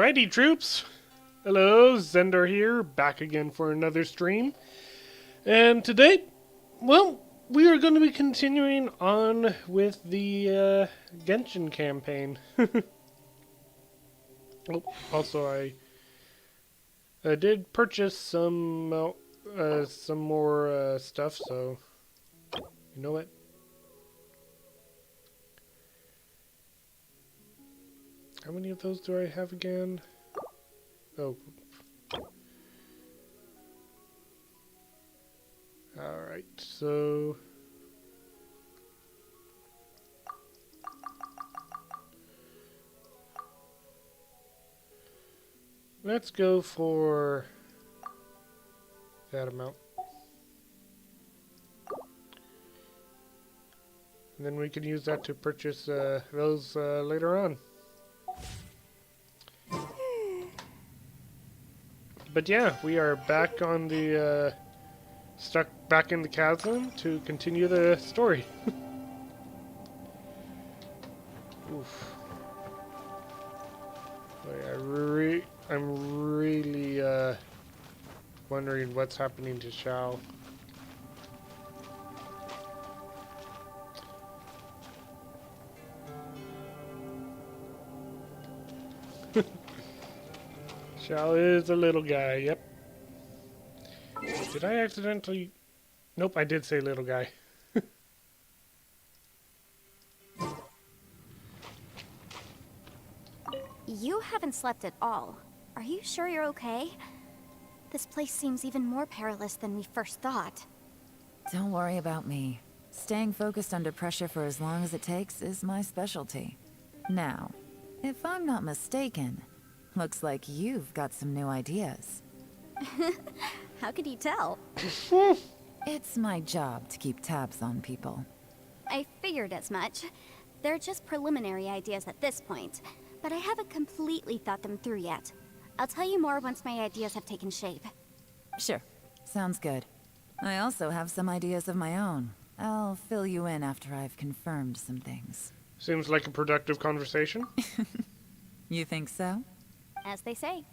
Alrighty, troops. Hello, Zendar here, back again for another stream. And today, well, we are going to be continuing on with the Genshin campaign. Oh, also, I did purchase some more stuff, so you know what? How many of those do I have again? Oh. Alright, so... let's go for that amount. And then we can use that to purchase those later on. But yeah, we are back on the, stuck back in the chasm to continue the story. Oof. Wait, I'm really, wondering what's happening to Xiao. Xiao is a little guy, yep. Did I accidentally... Nope, I did say little guy. You haven't slept at all. Are you sure you're okay? This place seems even more perilous than we first thought. Don't worry about me. Staying focused under pressure for as long as it takes is my specialty. Now, if I'm not mistaken, looks like you've got some new ideas. How could you tell? It's my job to keep tabs on people. I figured as much. They're just preliminary ideas at this point, but I haven't completely thought them through yet. I'll tell you more once my ideas have taken shape. Sure. Sounds good. I also have some ideas of my own. I'll fill you in after I've confirmed some things. Seems like a productive conversation. You think so? As they say,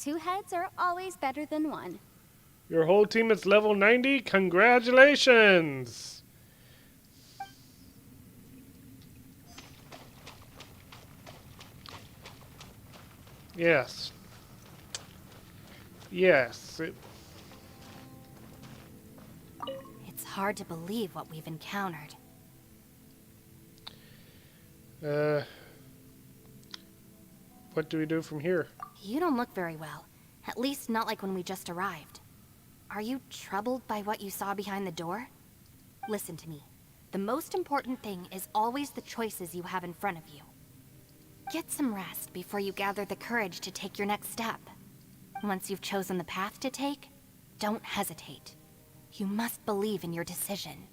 two heads are always better than one. Your whole team is level 90? Congratulations! Yes. Yes. It's hard to believe what we've encountered. What do we do from here? You don't look very well. At least not like when we just arrived. Are you troubled by what you saw behind the door? Listen to me. The most important thing is always the choices you have in front of you. Get some rest before you gather the courage to take your next step. Once you've chosen the path to take, don't hesitate. You must believe in your decision.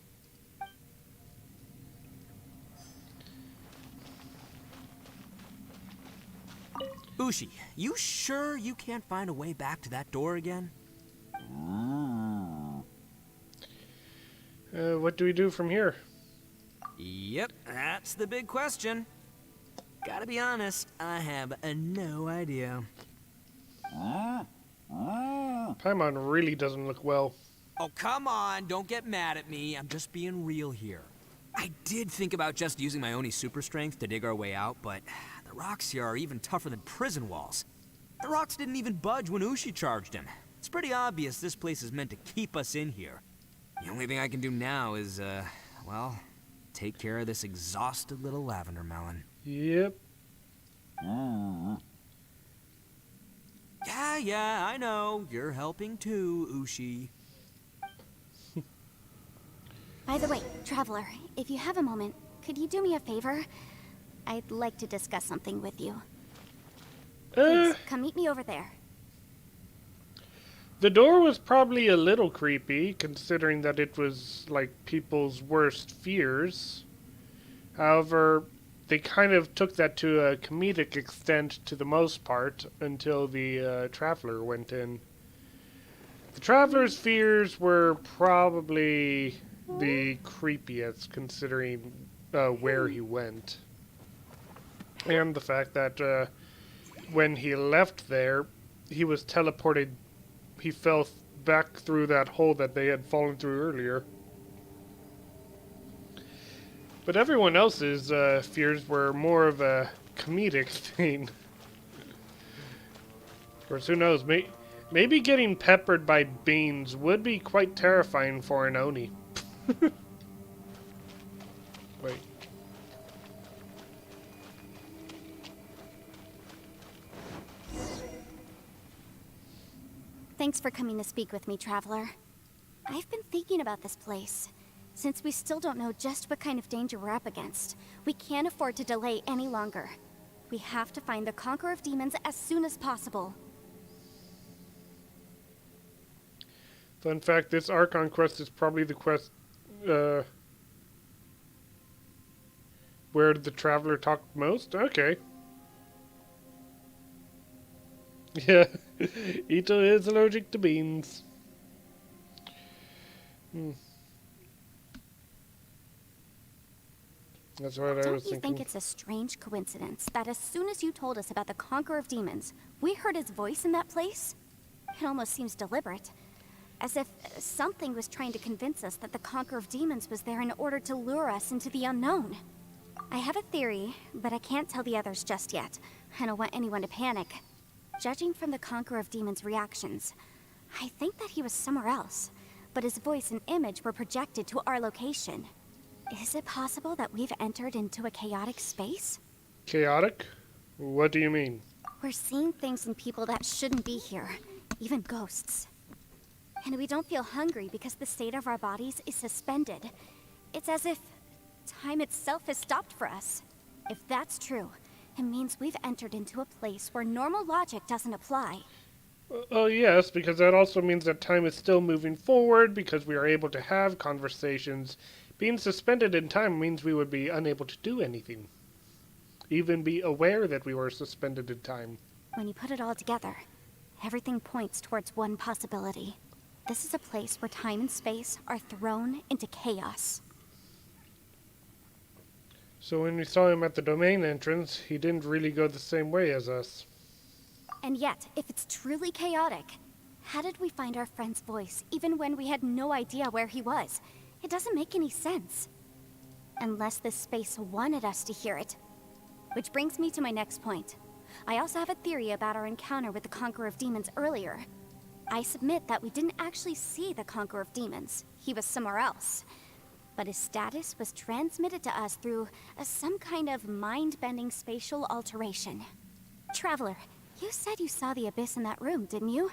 Ushi, you sure you can't find a way back to that door again? What do we do from here? Yep, that's the big question. Gotta be honest, I have no idea. Paimon really doesn't look well. Oh, come on, don't get mad at me. I'm just being real here. I did think about just using my Oni super strength to dig our way out, but the rocks here are even tougher than prison walls. The rocks didn't even budge when Ushi charged him. It's pretty obvious this place is meant to keep us in here. The only thing I can do now is, well, take care of this exhausted little lavender melon. Yep. Yeah, I know. You're helping too, Ushi. By the way, Traveler, if you have a moment, could you do me a favor? I'd like to discuss something with you. Please, come meet me over there. The door was probably a little creepy, considering that it was, like, people's worst fears. However, they kind of took that to a comedic extent to the most part, until the Traveler went in. The Traveler's fears were probably the creepiest, considering where he went. And the fact that when he left there, he was teleported. He fell back through that hole that they had fallen through earlier. But everyone else's fears were more of a comedic thing. Of course, who knows? Maybe getting peppered by beans would be quite terrifying for an Oni. Wait. Thanks for coming to speak with me, Traveler. I've been thinking about this place. Since we still don't know just what kind of danger we're up against, we can't afford to delay any longer. We have to find the Conqueror of Demons as soon as possible. Fun fact, this Archon quest is probably the quest where the Traveler talked most? Okay. Yeah, Ito is allergic to beans. That's what I was thinking. Don't you think it's a strange coincidence that as soon as you told us about the Conqueror of Demons, we heard his voice in that place? It almost seems deliberate. As if something was trying to convince us that the Conqueror of Demons was there in order to lure us into the unknown. I have a theory, but I can't tell the others just yet. I don't want anyone to panic. Judging from the Conqueror of Demons' reactions, I think that he was somewhere else, but his voice and image were projected to our location. Is it possible that we've entered into a chaotic space? Chaotic? What do you mean? We're seeing things and people that shouldn't be here, even ghosts. And we don't feel hungry because the state of our bodies is suspended. It's as if time itself has stopped for us. If that's true, it means we've entered into a place where normal logic doesn't apply. Oh, yes, because that also means that time is still moving forward because we are able to have conversations. Being suspended in time means we would be unable to do anything. Even be aware that we were suspended in time. When you put it all together, everything points towards one possibility. This is a place where time and space are thrown into chaos. So when we saw him at the domain entrance, he didn't really go the same way as us. And yet, if it's truly chaotic, how did we find our friend's voice even when we had no idea where he was? It doesn't make any sense. Unless this space wanted us to hear it. Which brings me to my next point. I also have a theory about our encounter with the Conqueror of Demons earlier. I submit that we didn't actually see the Conqueror of Demons. He was somewhere else. But his status was transmitted to us through some kind of mind-bending spatial alteration. Traveler, you said you saw the abyss in that room, didn't you?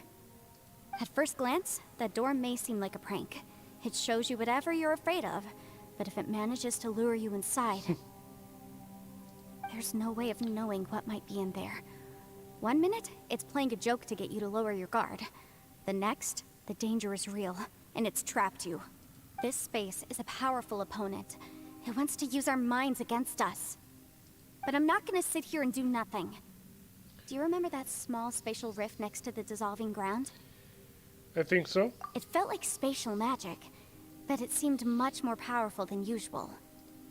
At first glance, that door may seem like a prank. It shows you whatever you're afraid of, but if it manages to lure you inside, there's no way of knowing what might be in there. One minute, it's playing a joke to get you to lower your guard. The next, the danger is real, and it's trapped you. This space is a powerful opponent. It wants to use our minds against us. But I'm not gonna sit here and do nothing. Do you remember that small spatial rift next to the dissolving ground? I think so. It felt like spatial magic, but it seemed much more powerful than usual.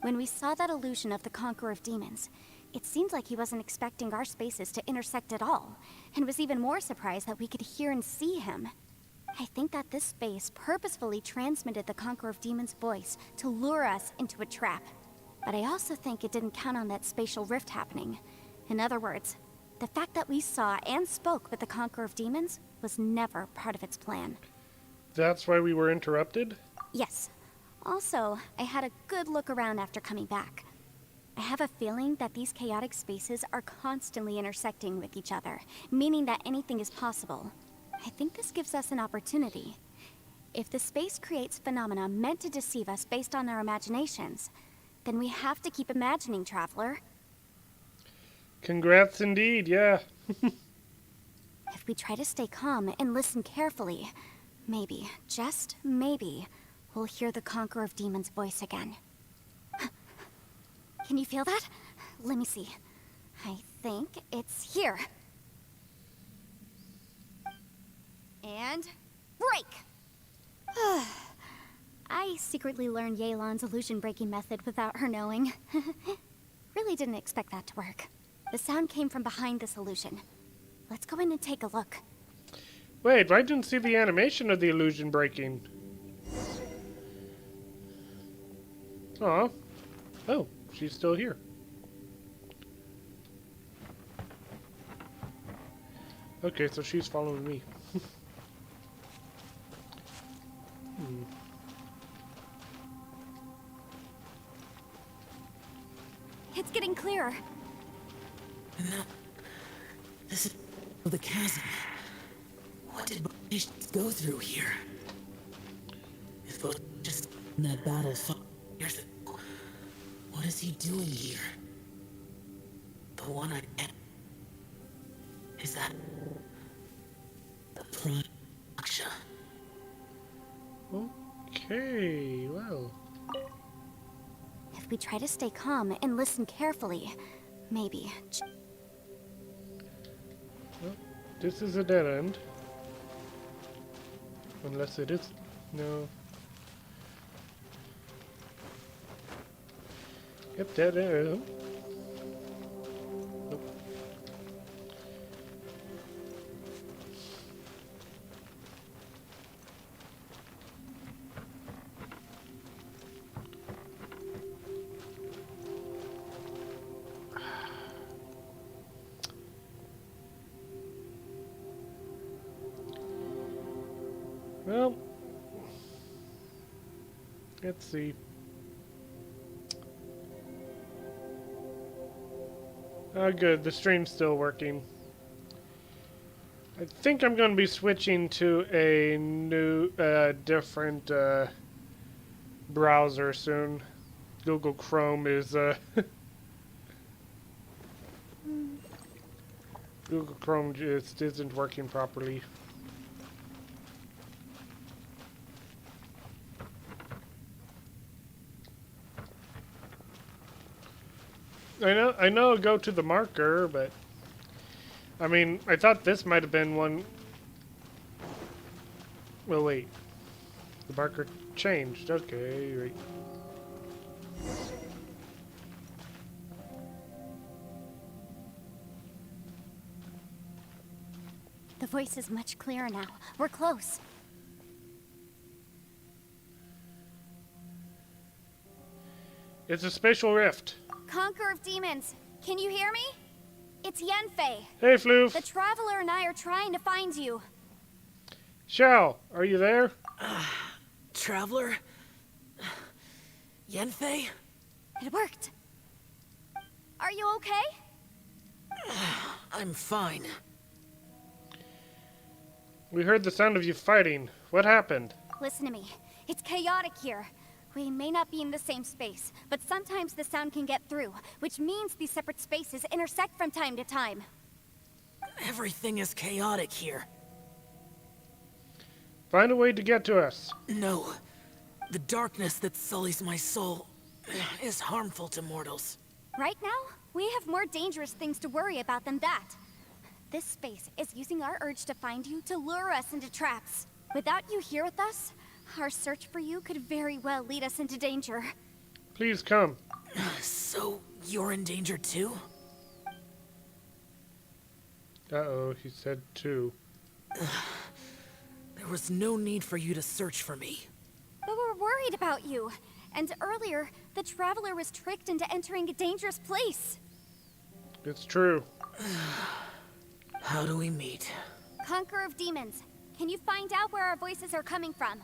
When we saw that illusion of the Conqueror of Demons, it seemed like he wasn't expecting our spaces to intersect at all, and was even more surprised that we could hear and see him. I think that this space purposefully transmitted the Conqueror of Demons' voice to lure us into a trap. But I also think it didn't count on that spatial rift happening. In other words, the fact that we saw and spoke with the Conqueror of Demons was never part of its plan. That's why we were interrupted? Yes. Also, I had a good look around after coming back. I have a feeling that these chaotic spaces are constantly intersecting with each other, meaning that anything is possible. I think this gives us an opportunity. If the space creates phenomena meant to deceive us based on our imaginations, then we have to keep imagining, Traveler. Congrats indeed, yeah. If we try to stay calm and listen carefully, maybe, just maybe, we'll hear the Conqueror of Demons' voice again. Can you feel that? Let me see. I think it's here. And break! I secretly learned Yelan's illusion-breaking method without her knowing. Really didn't expect that to work. The sound came from behind this illusion. Let's go in and take a look. Wait, I didn't see the animation of the illusion breaking. Aw. Oh, she's still here. Okay, so she's following me. It's getting clearer. And now, this is the chasm. What did Bonish go through here? If Bonish just in that battle 5 years ago, what is he doing here? The one-eyed ant. Is that the prime Aksha? Okay, well. If we try to stay calm and listen carefully, maybe. Well, this is a dead end. Unless it is. No. Yep, dead end. Nope. Well, let's see. Oh, good. The stream's still working. I think I'm going to be switching to a new, different browser soon. Google Chrome is, Google Chrome just isn't working properly. I know, go to the marker, but I mean, I thought this might have been one. Well, wait. The marker changed. Okay, right. The voice is much clearer now. We're close. It's a spatial rift. Conqueror of Demons, can you hear me? It's Yanfei. Hey, Floof. The Traveler and I are trying to find you. Xiao, are you there? Traveler? Yanfei? It worked. Are you okay? I'm fine. We heard the sound of you fighting. What happened? Listen to me. It's chaotic here. We may not be in the same space, but sometimes the sound can get through, which means these separate spaces intersect from time to time. Everything is chaotic here. Find a way to get to us. No. The darkness that sullies my soul is harmful to mortals. Right now, we have more dangerous things to worry about than that. This space is using our urge to find you to lure us into traps. Without you here with us, our search for you could very well lead us into danger. Please come. So, you're in danger too? Uh-oh, he said two. There was no need for you to search for me. But we're worried about you. And earlier, the Traveler was tricked into entering a dangerous place. It's true. How do we meet? Conqueror of Demons, can you find out where our voices are coming from?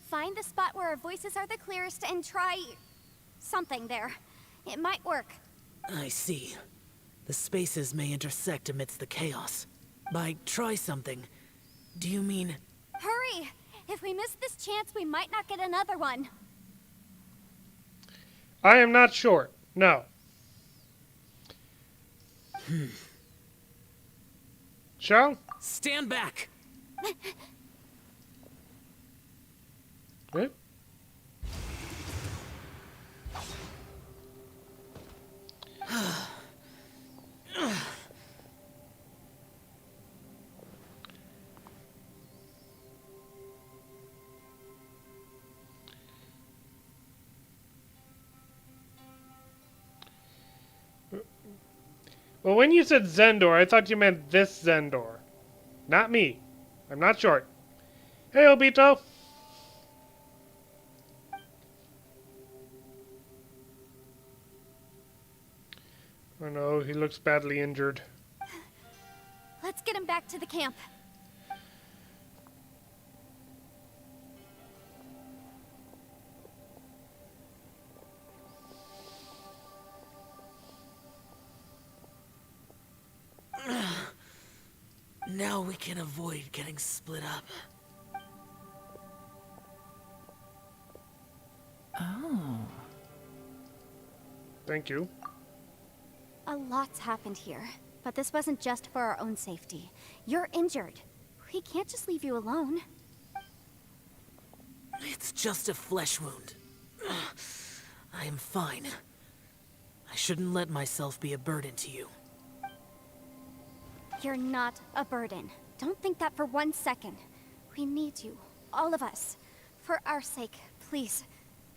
Find the spot where our voices are the clearest and try something there. It might work. I see. The spaces may intersect amidst the chaos. By try something, do you mean... Hurry! If we miss this chance, we might not get another one. I am not sure. No. Xiao? Stand back! What? Well, when you said Zendor, I thought you meant this Zendor. Not me. I'm not short. Hey, Obito! Oh no, he looks badly injured. Let's get him back to the camp. Now we can avoid getting split up. Oh. Thank you. A lot's happened here, but this wasn't just for our own safety. You're injured. We can't just leave you alone. It's just a flesh wound. I am fine. I shouldn't let myself be a burden to you. You're not a burden. Don't think that for 1 second. We need you, all of us. For our sake, please.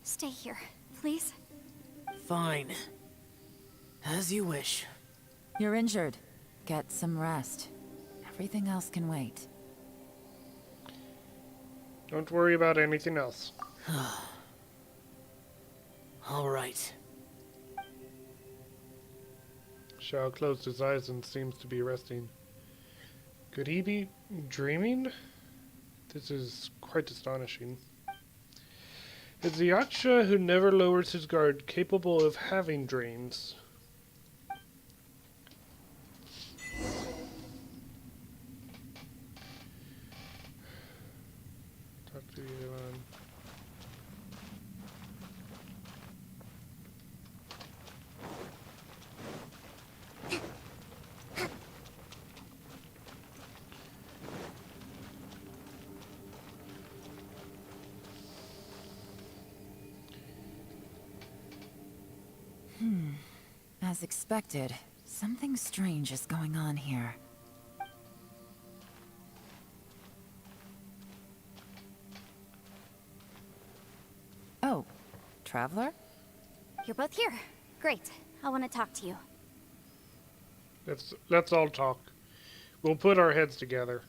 Stay here, please. Fine. As you wish. You're injured. Get some rest. Everything else can wait. Don't worry about anything else. All right. Xiao closed his eyes and seems to be resting. Could he be dreaming? This is quite astonishing. Is the Yaksha who never lowers his guard capable of having dreams? Talk to Elon. As expected, something strange is going on here. Oh, Traveler? You're both here. Great. I want to talk to you. Let's all talk. We'll put our heads together.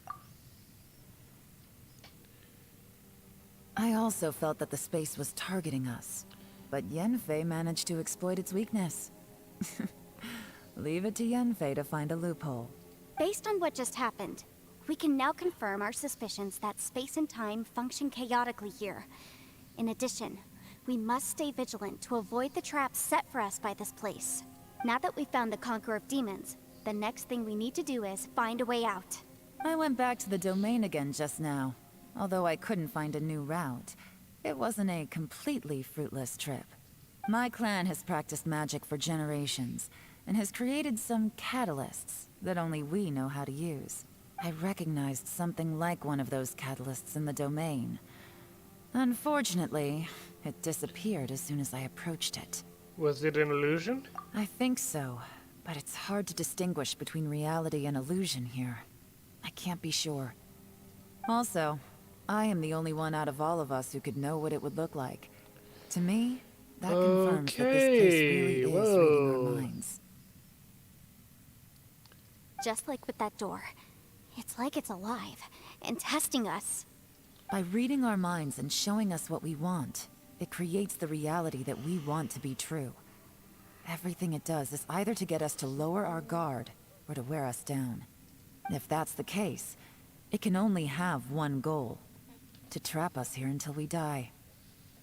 I also felt that the space was targeting us, but Yenfei managed to exploit its weakness. Leave it to Yenfei to find a loophole. Based on what just happened, we can now confirm our suspicions that space and time function chaotically here. In addition, we must stay vigilant to avoid the traps set for us by this place. Now that we've found the Conqueror of Demons, the next thing we need to do is find a way out. I went back to the domain again just now. Although I couldn't find a new route, it wasn't a completely fruitless trip. My clan has practiced magic for generations, and has created some catalysts that only we know how to use. I recognized something like one of those catalysts in the domain. Unfortunately, it disappeared as soon as I approached it. Was it an illusion? I think so, but it's hard to distinguish between reality and illusion here. I can't be sure. Also, I am the only one out of all of us who could know what it would look like. To me, that confirms that this place really is reading our minds. Just like with that door. It's like it's alive, and testing us. By reading our minds and showing us what we want, it creates the reality that we want to be true. Everything it does is either to get us to lower our guard, or to wear us down. If that's the case, it can only have one goal. To trap us here until we die.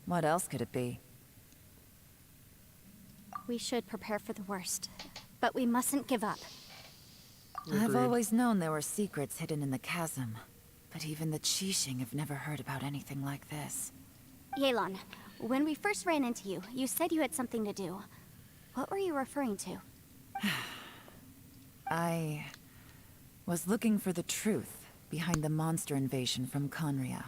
What else could it be? We should prepare for the worst, but we mustn't give up. I've always known there were secrets hidden in the chasm, but even the Qixing have never heard about anything like this. Yelan, when we first ran into you, you said you had something to do. What were you referring to? I was looking for the truth behind the monster invasion from Conria.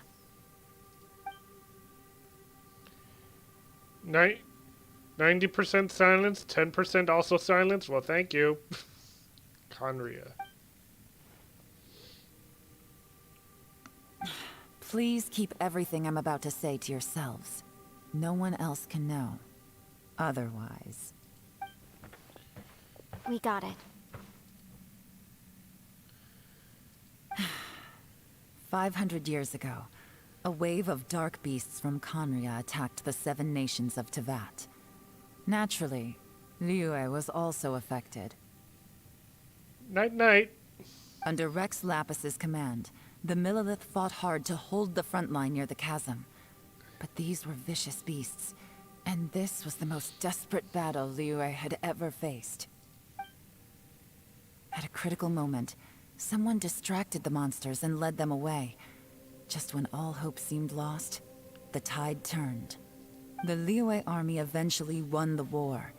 90% silence, 10% also silence? Well, thank you. Conria. Please keep everything I'm about to say to yourselves. No one else can know. Otherwise... We got it. 500 years ago, a wave of dark beasts from Conria attacked the 7 nations of Tevat. Naturally, Liyue was also affected. Night-night. Under Rex Lapis's command, the Millelith fought hard to hold the front line near the chasm. But these were vicious beasts, and this was the most desperate battle Liyue had ever faced. At a critical moment, someone distracted the monsters and led them away. Just when all hope seemed lost, the tide turned. The Liyue army eventually won the war,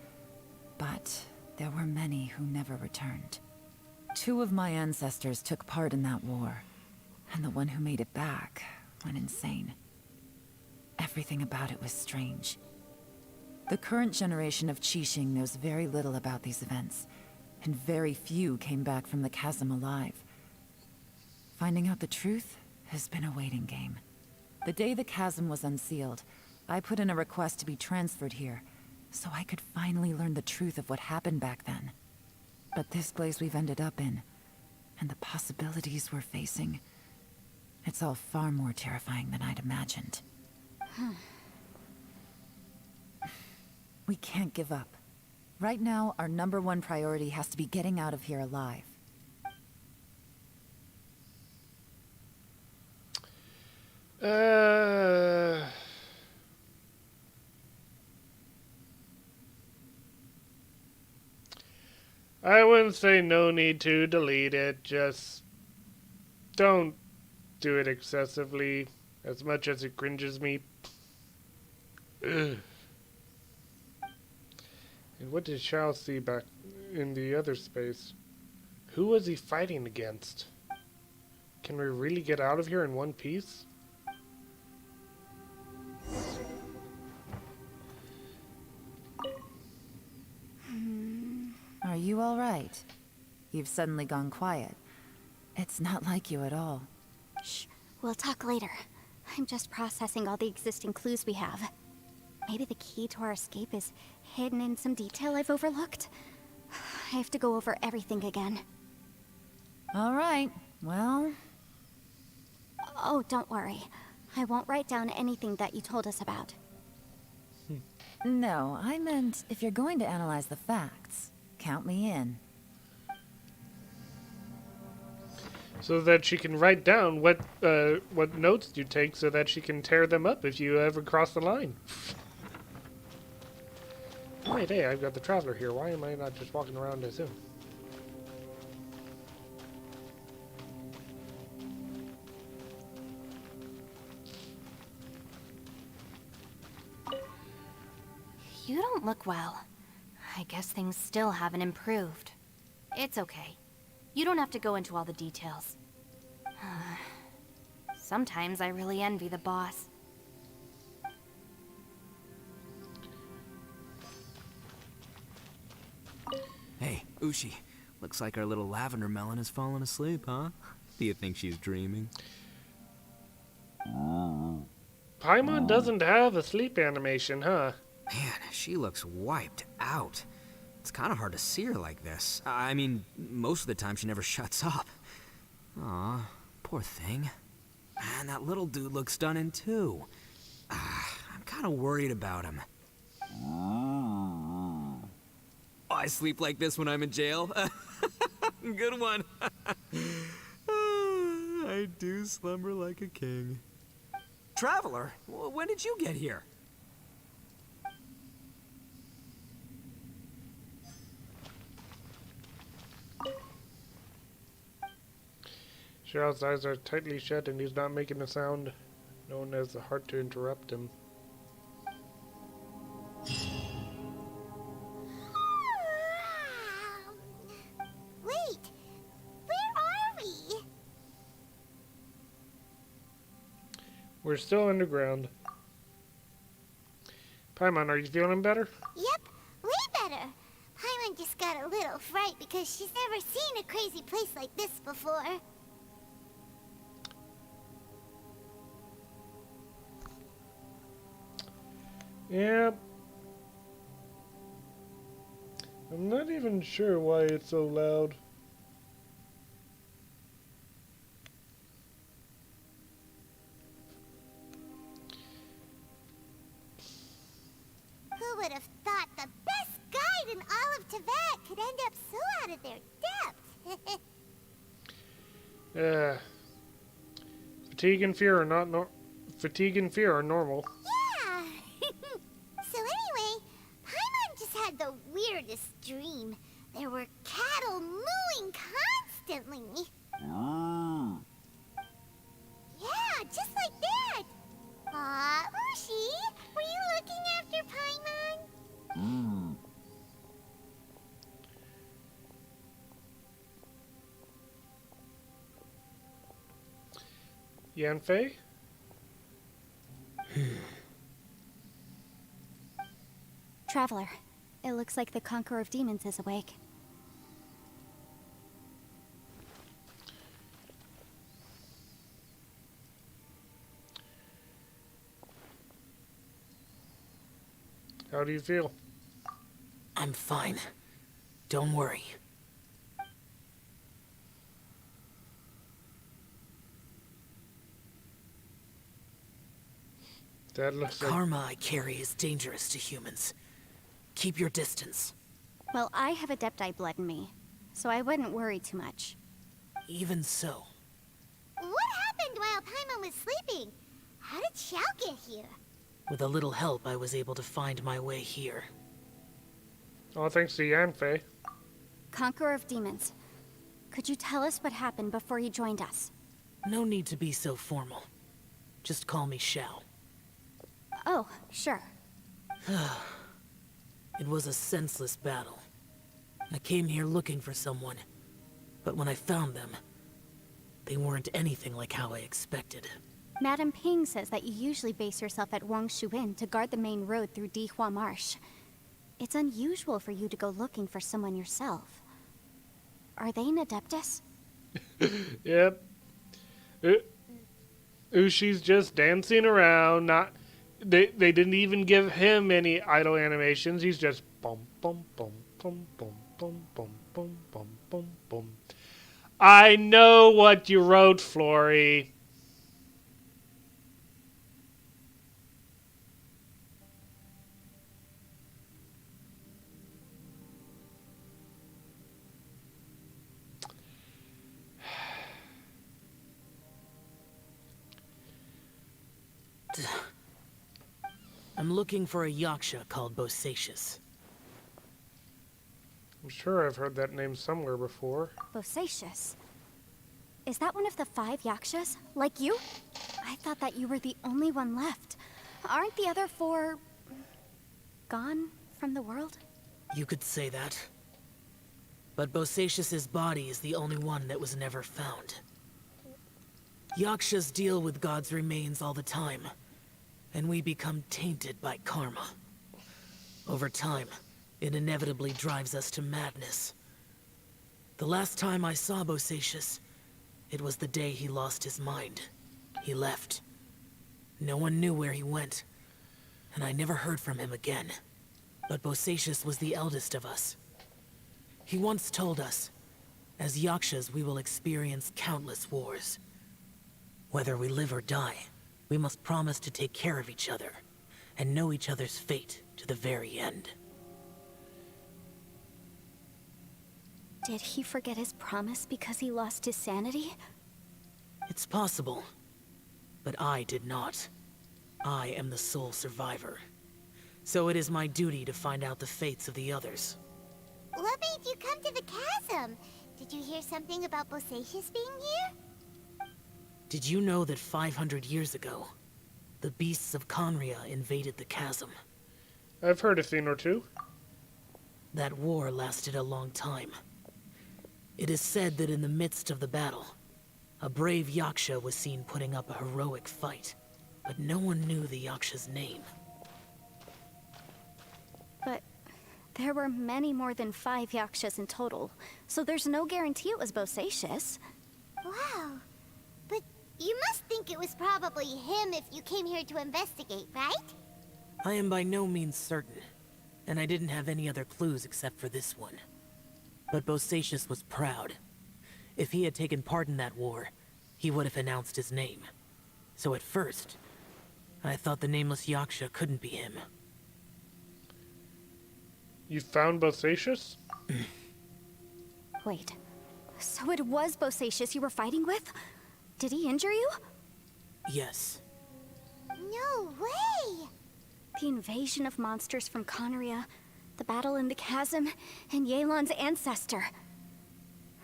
but there were many who never returned. 2 of my ancestors took part in that war, and the one who made it back went insane. Everything about it was strange. The current generation of Qixing knows very little about these events, and very few came back from the chasm alive. Finding out the truth has been a waiting game. The day the chasm was unsealed, I put in a request to be transferred here, so I could finally learn the truth of what happened back then. But this place we've ended up in, and the possibilities we're facing, it's all far more terrifying than I'd imagined. We can't give up. Right now, our #1 priority has to be getting out of here alive. I wouldn't say no need to delete it, just don't do it excessively, as much as it cringes me. Ugh. And what did Xiao see back in the other space? Who was he fighting against? Can we really get out of here in one piece? Are you all right? You've suddenly gone quiet. It's not like you at all. Shh, we'll talk later. I'm just processing all the existing clues we have. Maybe the key to our escape is hidden in some detail I've overlooked. I have to go over everything again. All right, well... Oh, don't worry. I won't write down anything that you told us about. No, I meant if you're going to analyze the facts, count me in. So that she can write down what notes you take so that she can tear them up if you ever cross the line. Wait, hey, I've got the Traveler here. Why am I not just walking around as him? You don't look well. I guess things still haven't improved. It's okay. You don't have to go into all the details. Sometimes I really envy the boss. Hey, Ushi. Looks like our little lavender melon has fallen asleep, huh? Do you think she's dreaming? Paimon doesn't have a sleep animation, huh? Man, she looks wiped out. It's kind of hard to see her like this. I mean, most of the time she never shuts up. Aw, poor thing. And that little dude looks stunning too. I'm kind of worried about him. I sleep like this when I'm in jail. Good one. I do slumber like a king. Traveler, when did you get here? Xiao's eyes are tightly shut and he's not making a sound. No one has the heart to interrupt him. Wait, where are we? We're still underground. Paimon, are you feeling better? Yep, way better. Paimon just got a little fright because she's never seen a crazy place like this before. Yep. I'm not even sure why it's so loud. would have thought the best guide in all of Tibet could end up so out of their depth. Fatigue and fear are fatigue and fear are normal. Yeah. So anyway, Paimon just had the weirdest dream. There were cattle mooing constantly. Yeah, just like that. Aw, Ushi, were you looking after Paimon? Yanfei? Traveler, it looks like the Conqueror of Demons is awake. How do you feel? I'm fine. Don't worry. That looks The like... karma I carry is dangerous to humans. Keep your distance. Well, I have Adepti blood in me, so I wouldn't worry too much. Even so, What happened while Paimon was sleeping? How did Xiao get here? with a little help, I was able to find my way here. Oh, thanks to Yanfei. Conqueror of Demons, could you tell us what happened before you joined us? No need to be so formal. Just call me Xiao. Oh, sure. It was a senseless battle. I came here looking for someone, but when I found them, they weren't anything like how I expected. Madam Ping says that you usually base yourself at Wangshu Inn to guard the main road through Dihua Marsh. It's unusual for you to go looking for someone yourself. Are they an Adeptus? Yep. Ushi's just dancing around. Not, they didn't even give him any idle animations. He's just bum bum bum bum bum bum bum bum bum bum bum. I know what you wrote, Flory. I'm looking for a yaksha called Bosacius. I'm sure I've heard that name somewhere before. Bosacius. Is that one of the 5 yakshas? Like you? I thought that you were the only one left. Aren't the other 4... gone from the world? You could say that. But Bosacius's body is the only one that was never found. Yakshas deal with God's remains all the time, and we become tainted by karma. Over time, it inevitably drives us to madness. The last time I saw Bosacius, it was the day he lost his mind. He left. No one knew where he went, and I never heard from him again. But Bosacius was the eldest of us. He once told us, as Yakshas we will experience countless wars. Whether we live or die, we must promise to take care of each other, and know each other's fate to the very end. Did he forget his promise because he lost his sanity? It's possible, but I did not. I am the sole survivor. So it is my duty to find out the fates of the others. What made you come to the chasm? Did you hear something about Bosacius being here? Did you know that 500 years ago, the beasts of Conria invaded the chasm? I've heard a thing or two. That war lasted a long time. It is said that in the midst of the battle, a brave Yaksha was seen putting up a heroic fight, but no one knew the Yaksha's name. But there were many more than 5 yakshas in total, so there's no guarantee it was Bosacius. Wow. But you must think it was probably him if you came here to investigate, right? I am by no means certain, and I didn't have any other clues except for this one. But Bosacius was proud. If he had taken part in that war, he would have announced his name. So at first, I thought the nameless Yaksha couldn't be him. You found Bosacius? Wait. So it was Bosacius you were fighting with? Did he injure you? Yes. No way! The invasion of monsters from Conneria, the battle in the chasm, and Yelan's ancestor.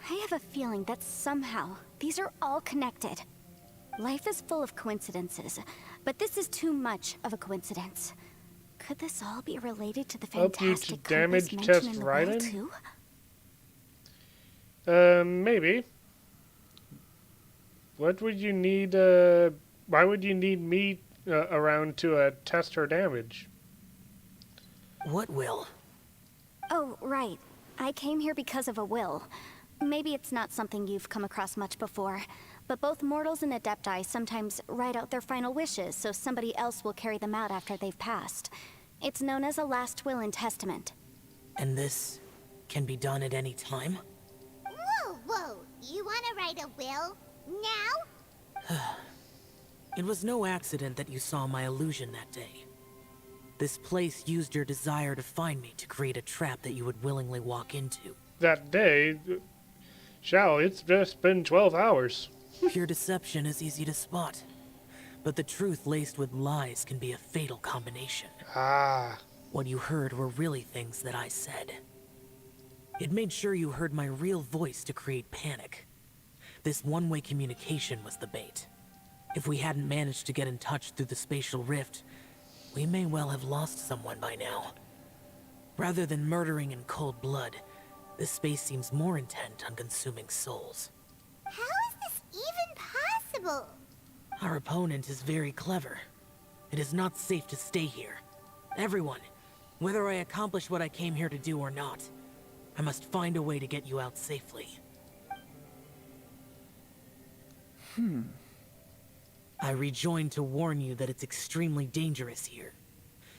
I have a feeling that somehow these are all connected. Life is full of coincidences, but this is too much of a coincidence. Could this all be related to the Help you to fantastic damage creatures test mentioned in the world Rylan? too? Maybe. What would you need, why would you need me around to test her damage? What will? Oh, right. I came here because of a will. Maybe it's not something you've come across much before, but both mortals and adepti sometimes write out their final wishes so somebody else will carry them out after they've passed. It's known as a last will and testament. And this can be done at any time? Whoa, whoa! You wanna write a will? Now? It was no accident that you saw my illusion that day. This place used your desire to find me to create a trap that you would willingly walk into. That day, Xiao, it's just been 12 hours. Pure deception is easy to spot, but the truth laced with lies can be a fatal combination. Ah. What you heard were really things that I said. It made sure you heard my real voice to create panic. This one-way communication was the bait. If we hadn't managed to get in touch through the spatial rift, we may well have lost someone by now. Rather than murdering in cold blood, this space seems more intent on consuming souls. How is this even possible? Our opponent is very clever. It is not safe to stay here. Everyone, whether I accomplish what I came here to do or not, I must find a way to get you out safely. I rejoined to warn you that it's extremely dangerous here.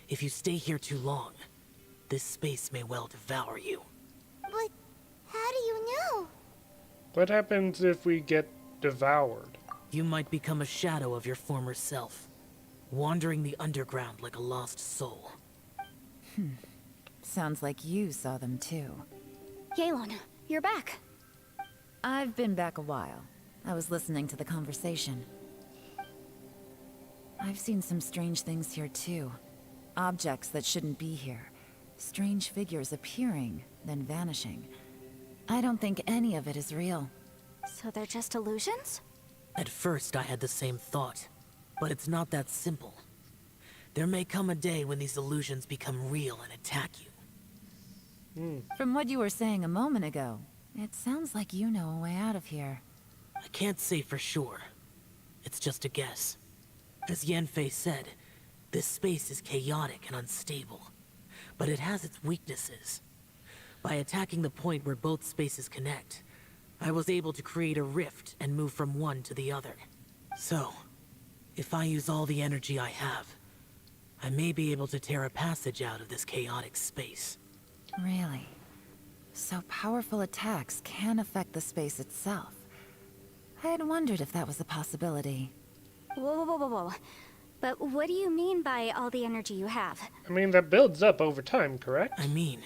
If you stay here too long, this space may well devour you. But how do you know? What happens if we get devoured? You might become a shadow of your former self, wandering the underground like a lost soul. Sounds like you saw them too. Yelan, you're back. I've been back a while. I was listening to the conversation. I've seen some strange things here too. Objects that shouldn't be here. Strange figures appearing, then vanishing. I don't think any of it is real. So they're just illusions? At first, I had the same thought, but it's not that simple. There may come a day when these illusions become real and attack you. From what you were saying a moment ago, it sounds like you know a way out of here. I can't say for sure. It's just a guess. As Yanfei said, this space is chaotic and unstable, but it has its weaknesses. By attacking the point where both spaces connect, I was able to create a rift and move from one to the other. So, if I use all the energy I have, I may be able to tear a passage out of this chaotic space. Really? So powerful attacks can affect the space itself. I had wondered if that was a possibility. Whoa, whoa, whoa, whoa. But what do you mean by all the energy you have? I mean, that builds up over time, correct? I mean,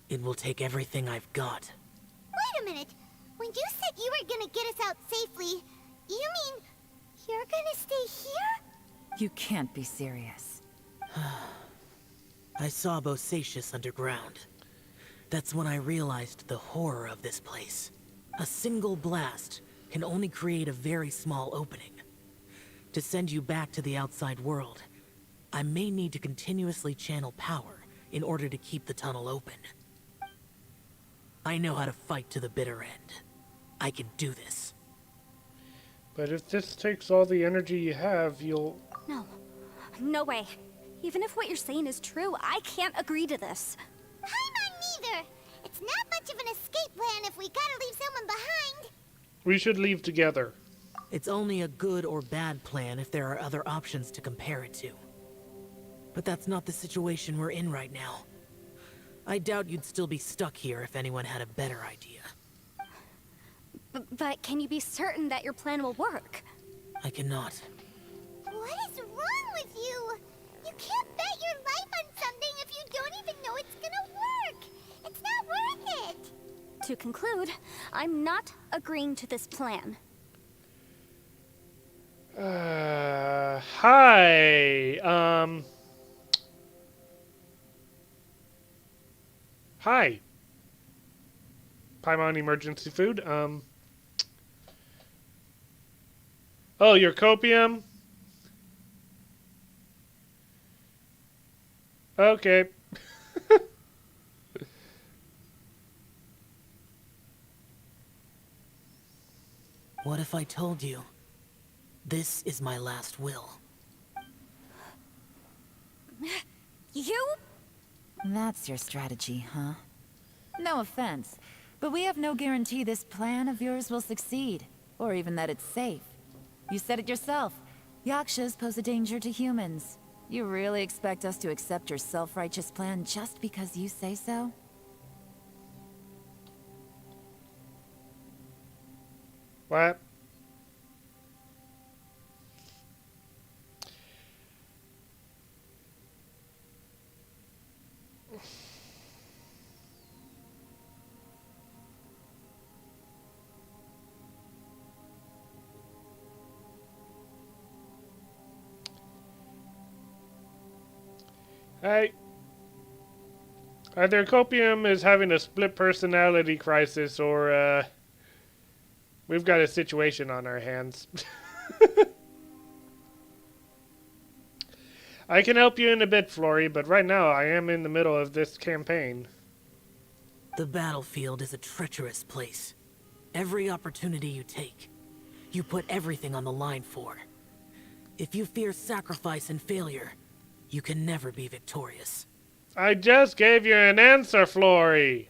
it will take everything I've got. Wait a minute. When you said you were gonna get us out safely, you mean you're gonna stay here? You can't be serious. I saw Bosacius underground. That's when I realized the horror of this place. A single blast can only create a very small opening. To send you back to the outside world, I may need to continuously channel power in order to keep the tunnel open. I know how to fight to the bitter end. I can do this. But if this takes all the energy you have, you'll... No. No way. Even if what you're saying is true, I can't agree to this. I'm neither. It's not much of an escape plan if we gotta leave someone behind. We should leave together. It's only a good or bad plan if there are other options to compare it to. But that's not the situation we're in right now. I doubt you'd still be stuck here if anyone had a better idea. But can you be certain that your plan will work? I cannot. What is wrong with you? You can't bet your life on something if you don't even know it's gonna work. to conclude, I'm not agreeing to this plan. Hi. Hi. Paimon emergency food. Oh, your copium? Okay. What if I told you this is my last will? You? That's your strategy, huh? No offense, but we have no guarantee this plan of yours will succeed, or even that it's safe. You said it yourself. Yakshas pose a danger to humans. You really expect us to accept your self-righteous plan just because you say so? What? Hey. Either Copium is having a split personality crisis, or, we've got a situation on our hands. I can help you in a bit, Flory, but right now I am in the middle of this campaign. The battlefield is a treacherous place. Every opportunity you take, you put everything on the line for. If you fear sacrifice and failure, you can never be victorious. I just gave you an answer, Flory.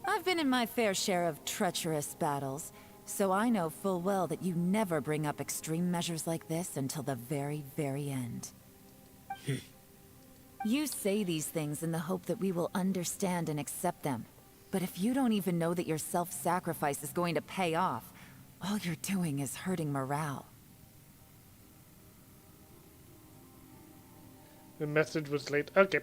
I've been in my fair share of treacherous battles, so I know full well that you never bring up extreme measures like this until the very, very end. You say these things in the hope that we will understand and accept them. But if you don't even know that your self-sacrifice is going to pay off, all you're doing is hurting morale. The message was late. Okay.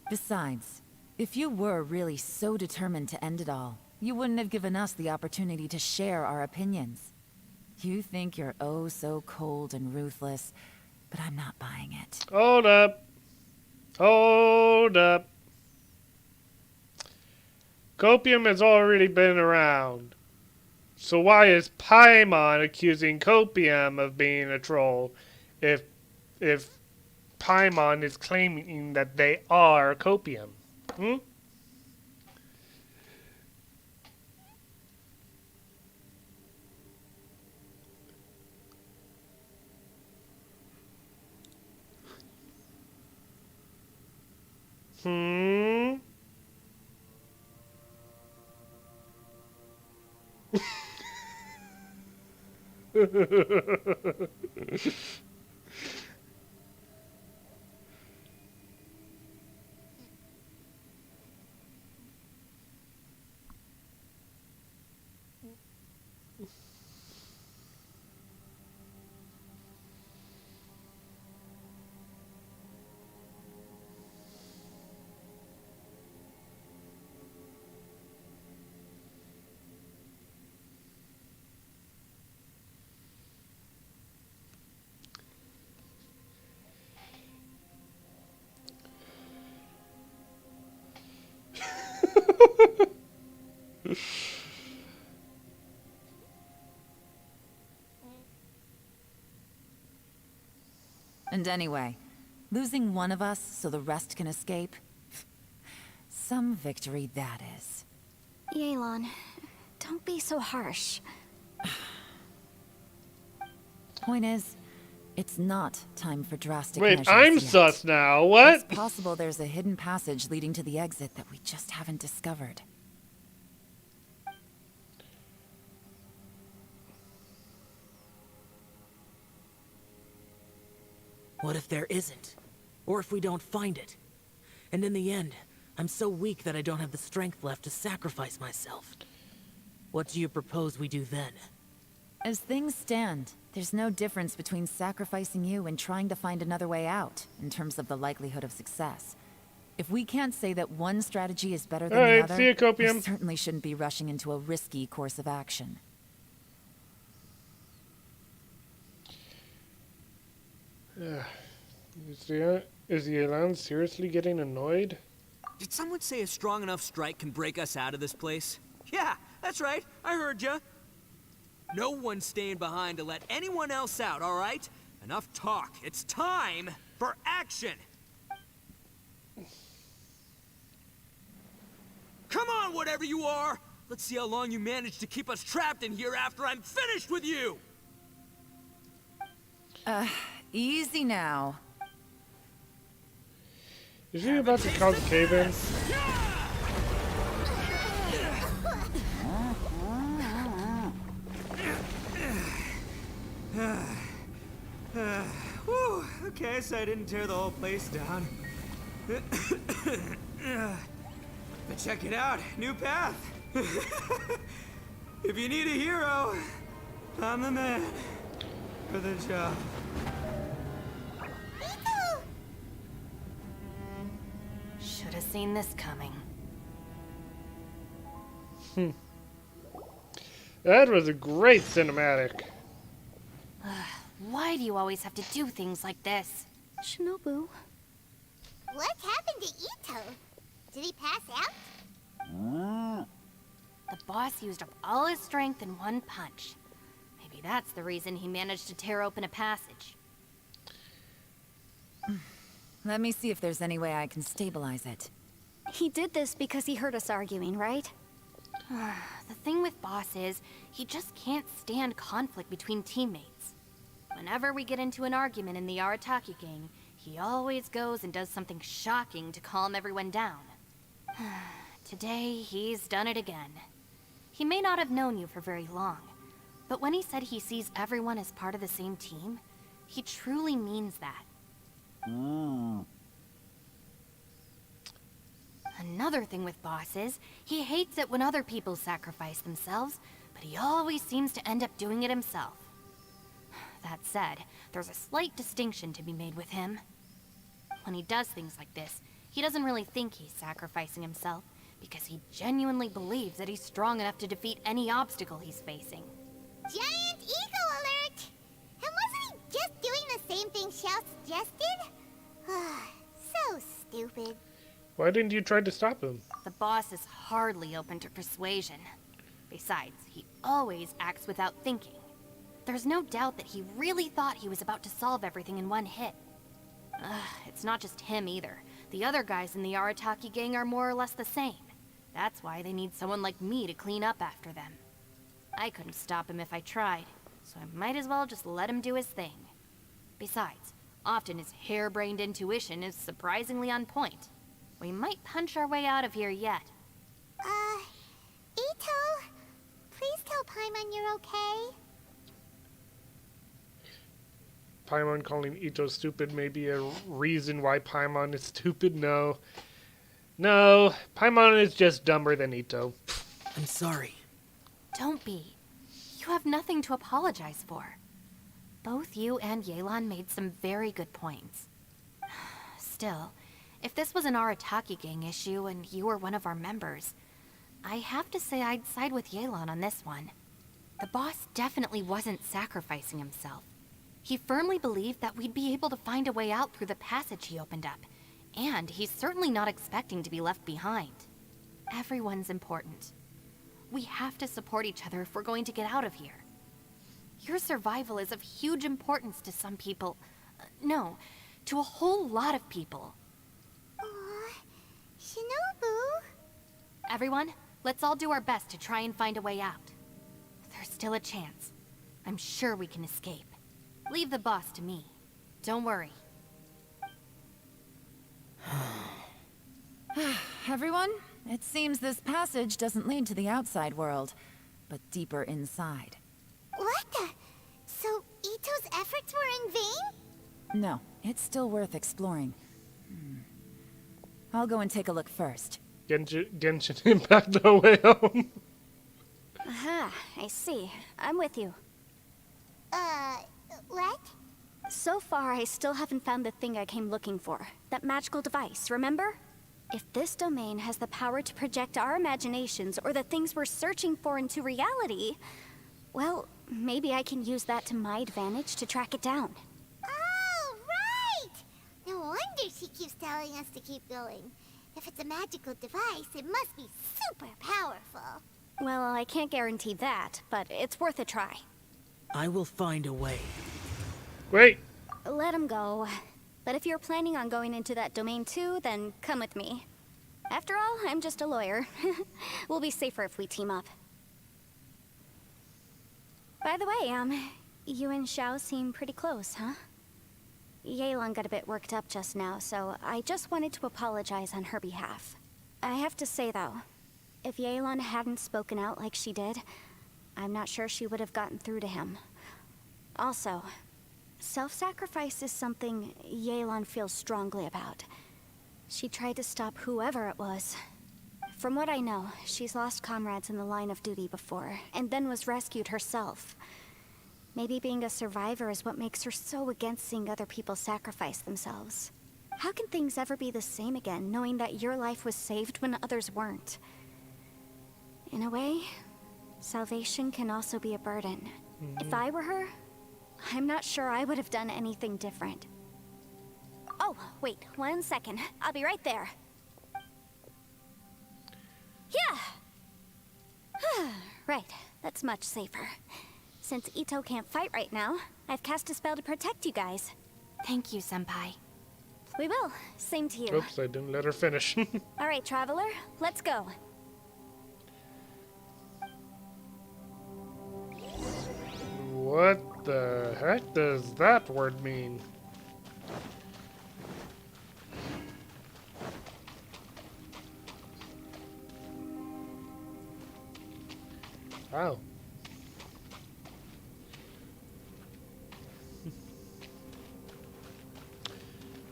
Besides, if you were really so determined to end it all, you wouldn't have given us the opportunity to share our opinions. You think you're oh so cold and ruthless, but I'm not buying it. Hold up. Hold up. Copium has already been around. So why is Paimon accusing Copium of being a troll if Paimon is claiming that they are Copium? Hmm? Hmm? And anyway, losing one of us so the rest can escape? Some victory that is. Yelan, don't be so harsh. Point is, it's not time for drastic Wait, measures I'm yet. sus now. What? It's possible there's a hidden passage leading to the exit that we just haven't discovered. What if there isn't? Or if we don't find it? And in the end, I'm so weak that I don't have the strength left to sacrifice myself. What do you propose we do then? As things stand, there's no difference between sacrificing you and trying to find another way out, in terms of the likelihood of success. If we can't say that one strategy is better than the Alright, other, see ya, we Copium. certainly shouldn't be rushing into a risky course of action. Is Yelan seriously getting annoyed? Did someone say a strong enough strike can break us out of this place? Yeah, that's right. I heard ya. No one's staying behind to let anyone else out, all right? Enough talk. It's time for action. Come on, whatever you are. Let's see how long you manage to keep us trapped in here after I'm finished with you. Easy now. Is he about to cause a cave-in? Whew, okay, so I didn't tear the whole place down. But check it out, new path. If you need a hero, I'm the man for the job. Should have seen this coming. That was a great cinematic. Why do you always have to do things like this? Shinobu, What happened to Ito? Did he pass out? The boss used up all his strength in one punch. Maybe that's the reason he managed to tear open a passage. Let me see if there's any way I can stabilize it. he did this because he heard us arguing, right? The thing with Boss is, he just can't stand conflict between teammates. Whenever we get into an argument in the Arataki gang, he always goes and does something shocking to calm everyone down. Today, he's done it again. He may not have known you for very long, but when he said he sees everyone as part of the same team, he truly means that. Another thing with Boss is, he hates it when other people sacrifice themselves, but he always seems to end up doing it himself. That said, there's a slight distinction to be made with him. When he does things like this, he doesn't really think he's sacrificing himself, because he genuinely believes that he's strong enough to defeat any obstacle he's facing. Giant ego alert! And wasn't he just doing the same thing Xiao suggested? So stupid. Why didn't you try to stop him? The boss is hardly open to persuasion. Besides, he always acts without thinking. There's no doubt that he really thought he was about to solve everything in one hit. It's not just him either. The other guys in the Arataki gang are more or less the same. That's why they need someone like me to clean up after them. I couldn't stop him if I tried, so I might as well just let him do his thing. Besides, often his harebrained intuition is surprisingly on point. We might punch our way out of here yet. Ito, please tell Paimon you're okay. Paimon calling Ito stupid may be a reason why Paimon is stupid? No. No, Paimon is just dumber than Ito. I'm sorry. Don't be. You have nothing to apologize for. Both you and Yelan made some very good points. Still, if this was an Arataki gang issue and you were one of our members, I have to say I'd side with Yelan on this one. The boss definitely wasn't sacrificing himself. He firmly believed that we'd be able to find a way out through the passage he opened up, and he's certainly not expecting to be left behind. Everyone's important. We have to support each other if we're going to get out of here. Your survival is of huge importance to some people. No, to a whole lot of people. Aw, Shinobu. Everyone, let's all do our best to try and find a way out. There's still a chance. I'm sure we can escape. Leave the boss to me. Don't worry. Everyone, it seems this passage doesn't lead to the outside world, but deeper inside. What the? So Ito's efforts were in vain? No, it's still worth exploring. I'll go and take a look first. Genshin Impact No Way Home. Aha, I see. I'm with you. What? So far, I still haven't found the thing I came looking for. That magical device, remember? If this domain has the power to project our imaginations or the things we're searching for into reality, well, maybe I can use that to my advantage to track it down. Oh, right! No wonder she keeps telling us to keep going. If it's a magical device, it must be super powerful. Well, I can't guarantee that, but it's worth a try. I will find a way. Wait. Let him go. But if you're planning on going into that domain too, then come with me. After all, I'm just a lawyer. We'll be safer if we team up. By the way, you and Xiao seem pretty close, huh? Yelan got a bit worked up just now, so I just wanted to apologize on her behalf. I have to say, though, if Yelan hadn't spoken out like she did, I'm not sure she would have gotten through to him. Also, self-sacrifice is something Yelan feels strongly about. She tried to stop whoever it was. From what I know, she's lost comrades in the line of duty before, and then was rescued herself. Maybe being a survivor is what makes her so against seeing other people sacrifice themselves. How can things ever be the same again, knowing that your life was saved when others weren't? In a way, salvation can also be a burden. If I were her, I'm not sure I would have done anything different. Oh, wait, 1 second. I'll be right there. Yeah! Right, that's much safer. Since Ito can't fight right now, I've cast a spell to protect you guys. Thank you, Senpai. We will. Same to you. Oops, I didn't let her finish. All right, Traveler, let's go. What the heck does that word mean? Wow.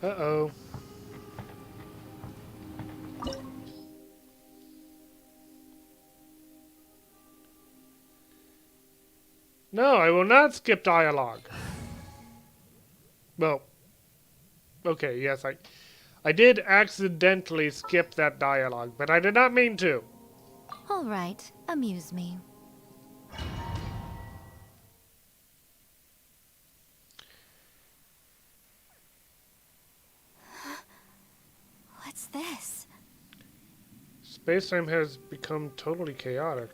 Uh-oh. No, I will not skip dialogue. Well, okay, yes, I did accidentally skip that dialogue, but I did not mean to. All right, amuse me. What's this? Space-time has become totally chaotic.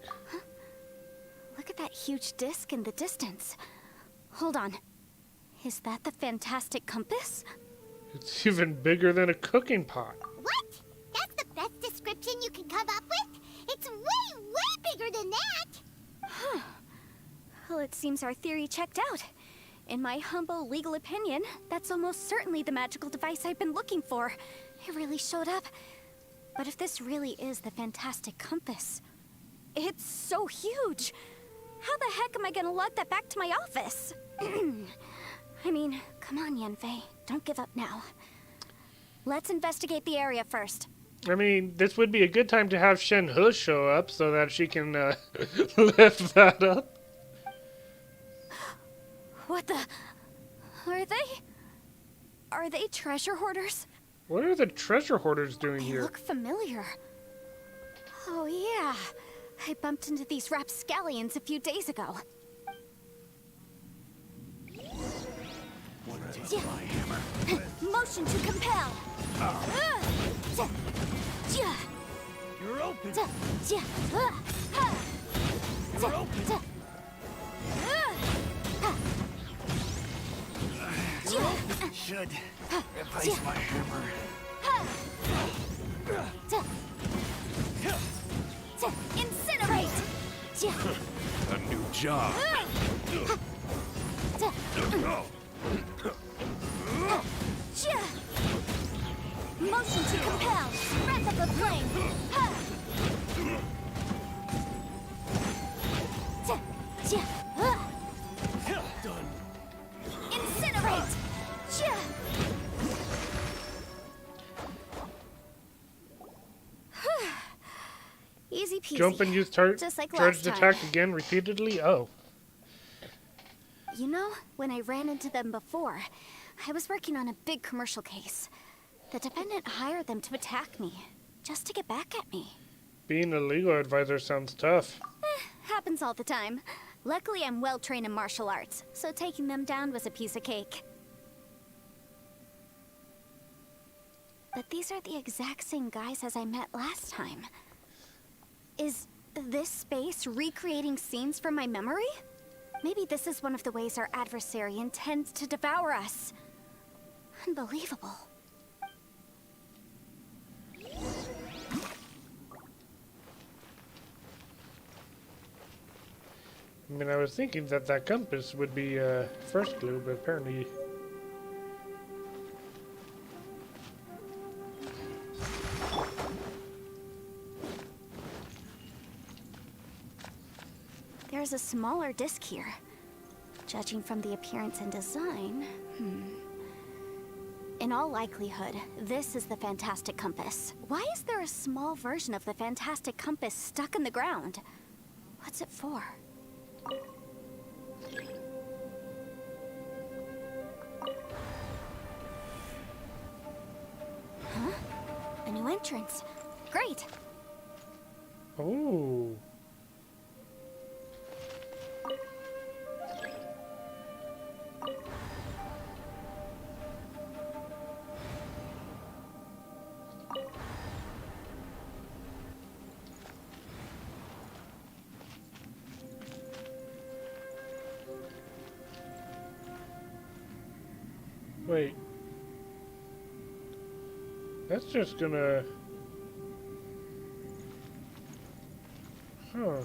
Look at that huge disc in the distance. Hold on. Is that the fantastic compass? It's even bigger than a cooking pot. What? That's the best description you can come up with? It's way, way bigger than that! Well, it seems our theory checked out. In my humble legal opinion, that's almost certainly the magical device I've been looking for. It really showed up. But if this really is the fantastic compass, it's so huge. How the heck am I gonna lug that back to my office? I mean, come on, Yanfei. Don't give up now. Let's investigate the area first. I mean, this would be a good time to have Shen He show up so that she can lift that up. What the... Are they treasure hoarders? What are the treasure hoarders doing They here? look familiar. Oh yeah, I bumped into these rapscallions a few days ago. Motion to compel. You're open. You're open. Should replace my hammer. Incinerate! A new job. Motion to compel. Ramp up the flame. Done. Incinerate! Easy peasy. Jump and use Just like charged last attack time. again repeatedly? Oh. You know, when I ran into them before, I was working on a big commercial case. The defendant hired them to attack me, just to get back at me. Being a legal advisor sounds tough. Happens all the time. Luckily, I'm well trained in martial arts, so taking them down was a piece of cake. But these are the exact same guys as I met last time. Is this space recreating scenes from my memory? Maybe this is one of the ways our adversary intends to devour us. Unbelievable. I mean, I was thinking that that compass would be first clue, but apparently... There's a smaller disc here. Judging from the appearance and design, In all likelihood, this is the Fantastic Compass. Why is there a small version of the Fantastic Compass stuck in the ground? What's it for? Huh? A new entrance. Great! Oh. Wait. That's just gonna... Huh.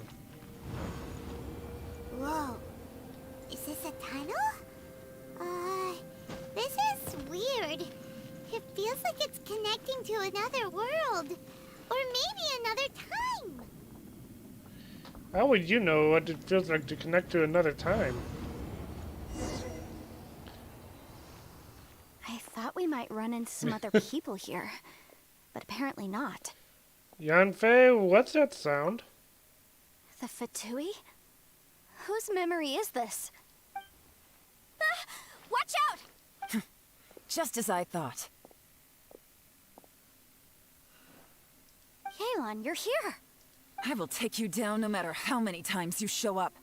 Whoa. Is this a tunnel? This is weird. It feels like it's connecting to another world. Or maybe another time. How would you know what it feels like to connect to another time? I thought we might run into some other people here, but apparently not. Yanfei, what's that sound? The Fatui? Whose memory is this? Ah, watch out! Just as I thought. Yelan, you're here! I will take you down no matter how many times you show up.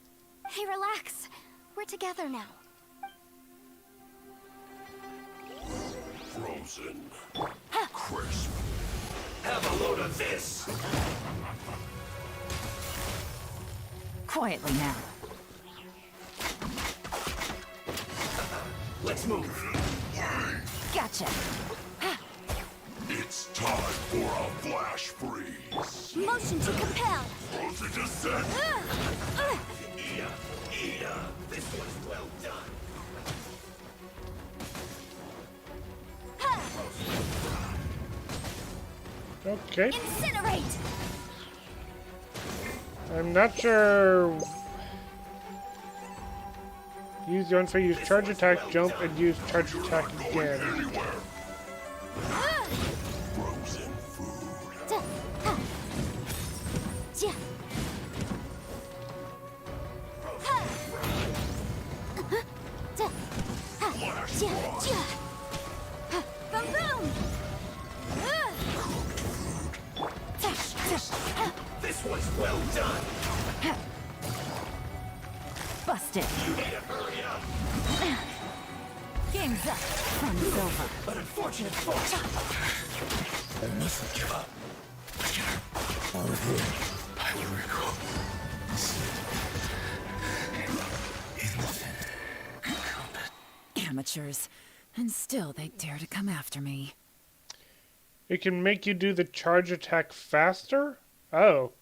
Hey, relax. We're together now. Frozen. Crisp. Have a load of this! Quietly now. Let's move. Gotcha. It's time for a flash freeze. Motion to compel! Frozen descent. This was well done. Okay. Incinerate! I'm not sure. Use your unfair, use charge attack, jump, and use charge attack again. Anywhere. Frozen food. Boom boom! This was well done. Busted. You need to hurry up. Game's up. Fun's over. An unfortunate force. I mustn't give up. All of you, I will recall. Innocent. Amateurs. And still they dare to come after me. It can make you do the charge attack faster? Oh.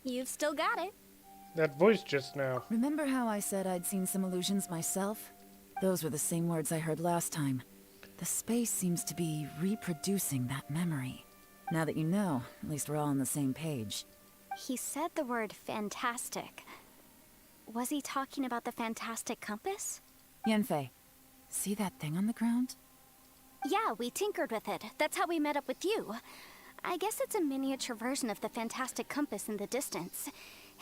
You've still got it. That voice just now. Remember how I said I'd seen some illusions myself? Those were the same words I heard last time. The space seems to be reproducing that memory. Now that you know, at least we're all on the same page. He said the word fantastic. Was he talking about the Fantastic Compass? Yanfei, See that thing on the ground? Yeah, we tinkered with it. That's how we met up with you. I guess it's a miniature version of the fantastic compass in the distance.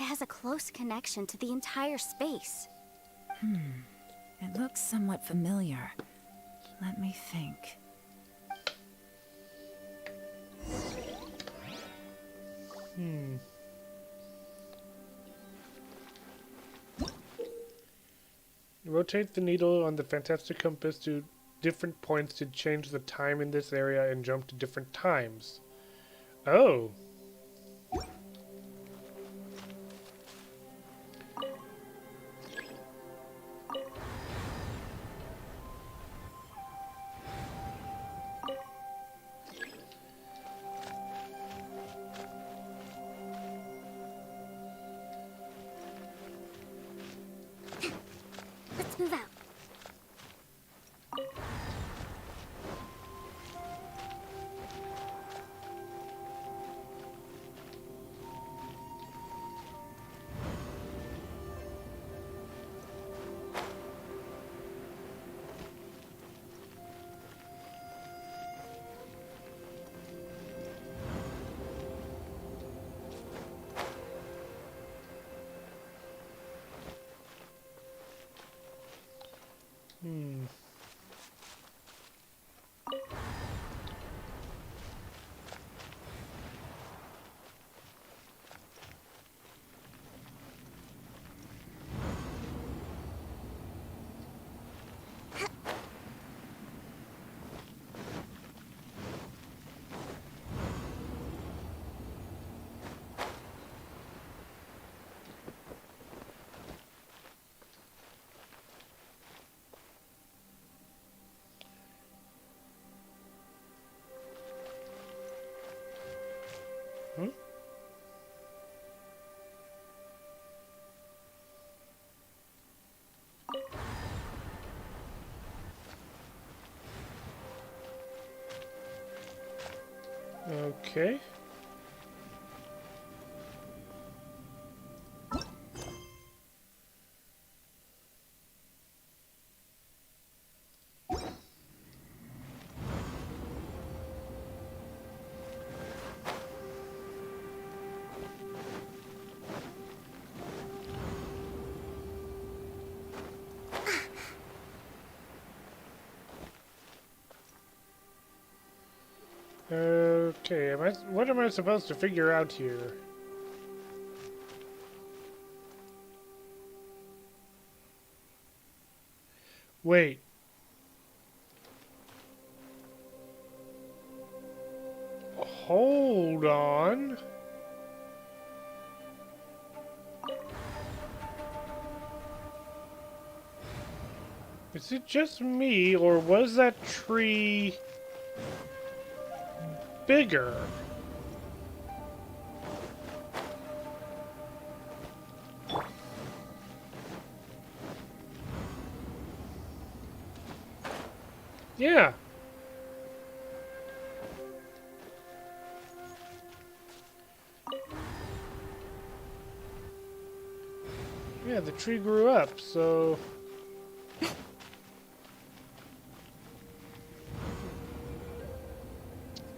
It has a close connection to the entire space. It looks somewhat familiar. Let me think. Rotate the needle on the fantastic compass to different points to change the time in this area and jump to different times. Oh. Let's move out. Okay. Okay, what am I supposed to figure out here? Wait. Hold on. Is it just me, or was that tree bigger? Yeah. Yeah, the tree grew up, so...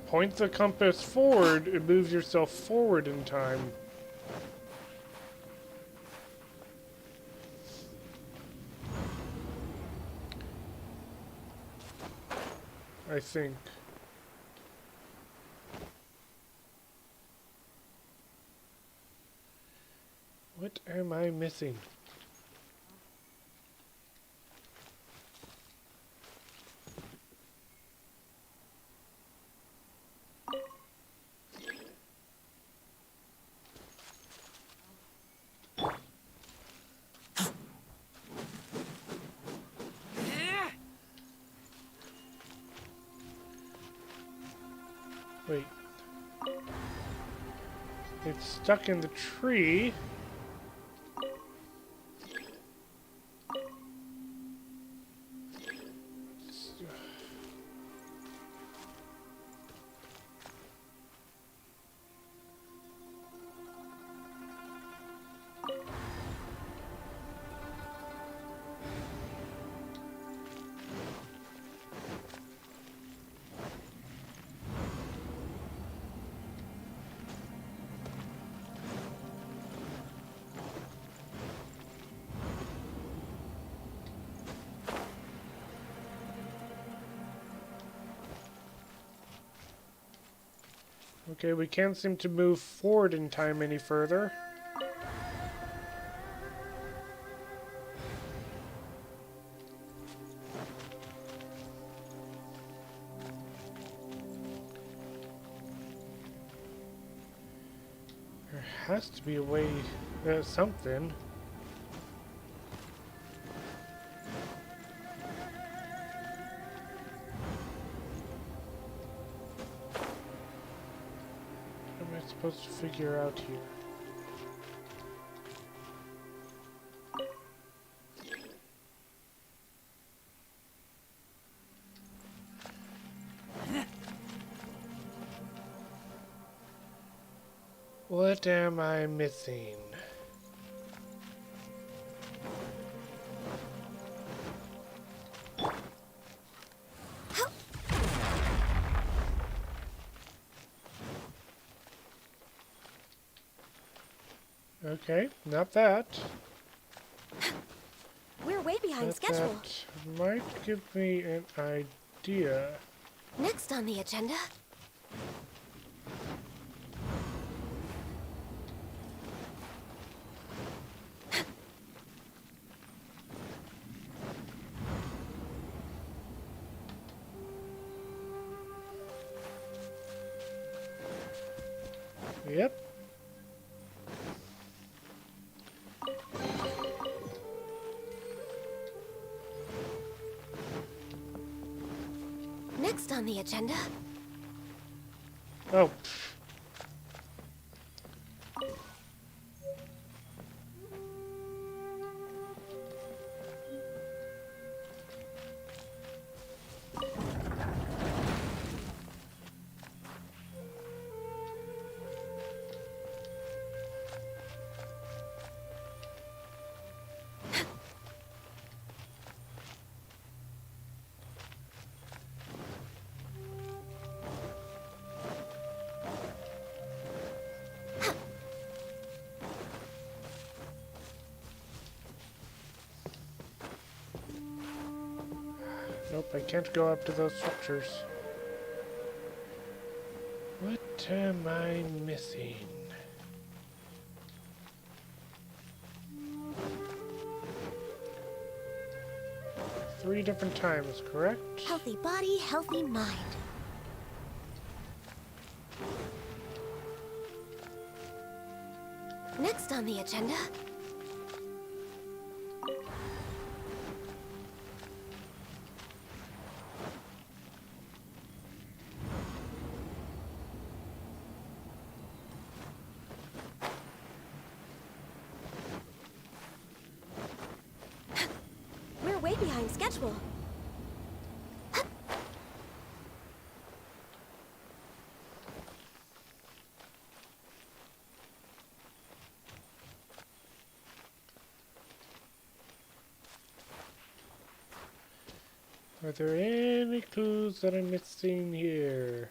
Point the compass forward and move yourself forward in time. I think. What am I missing? Wait. It's stuck in the tree. Okay, we can't seem to move forward in time any further. There has to be a way, something. What am I supposed to figure out here? What am I missing? Okay, not that. We're way behind But schedule. that might give me an idea. Next on the agenda. Yep. Next on the agenda. Oh. Nope, I can't go up to those structures. What am I missing? Three different times, correct? Healthy body, healthy mind. Next on the agenda. We're way behind schedule. Are there any clues that I'm missing here?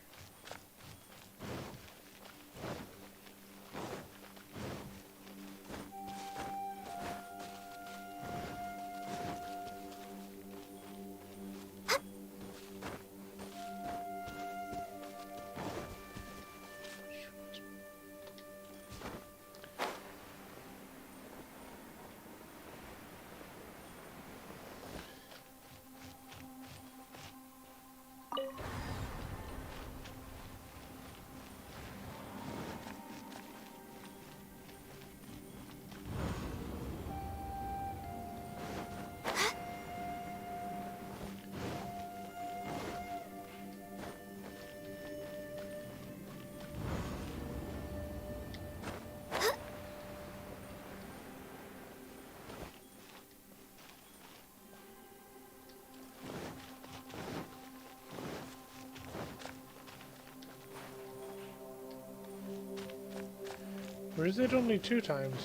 Or is it only 2 times?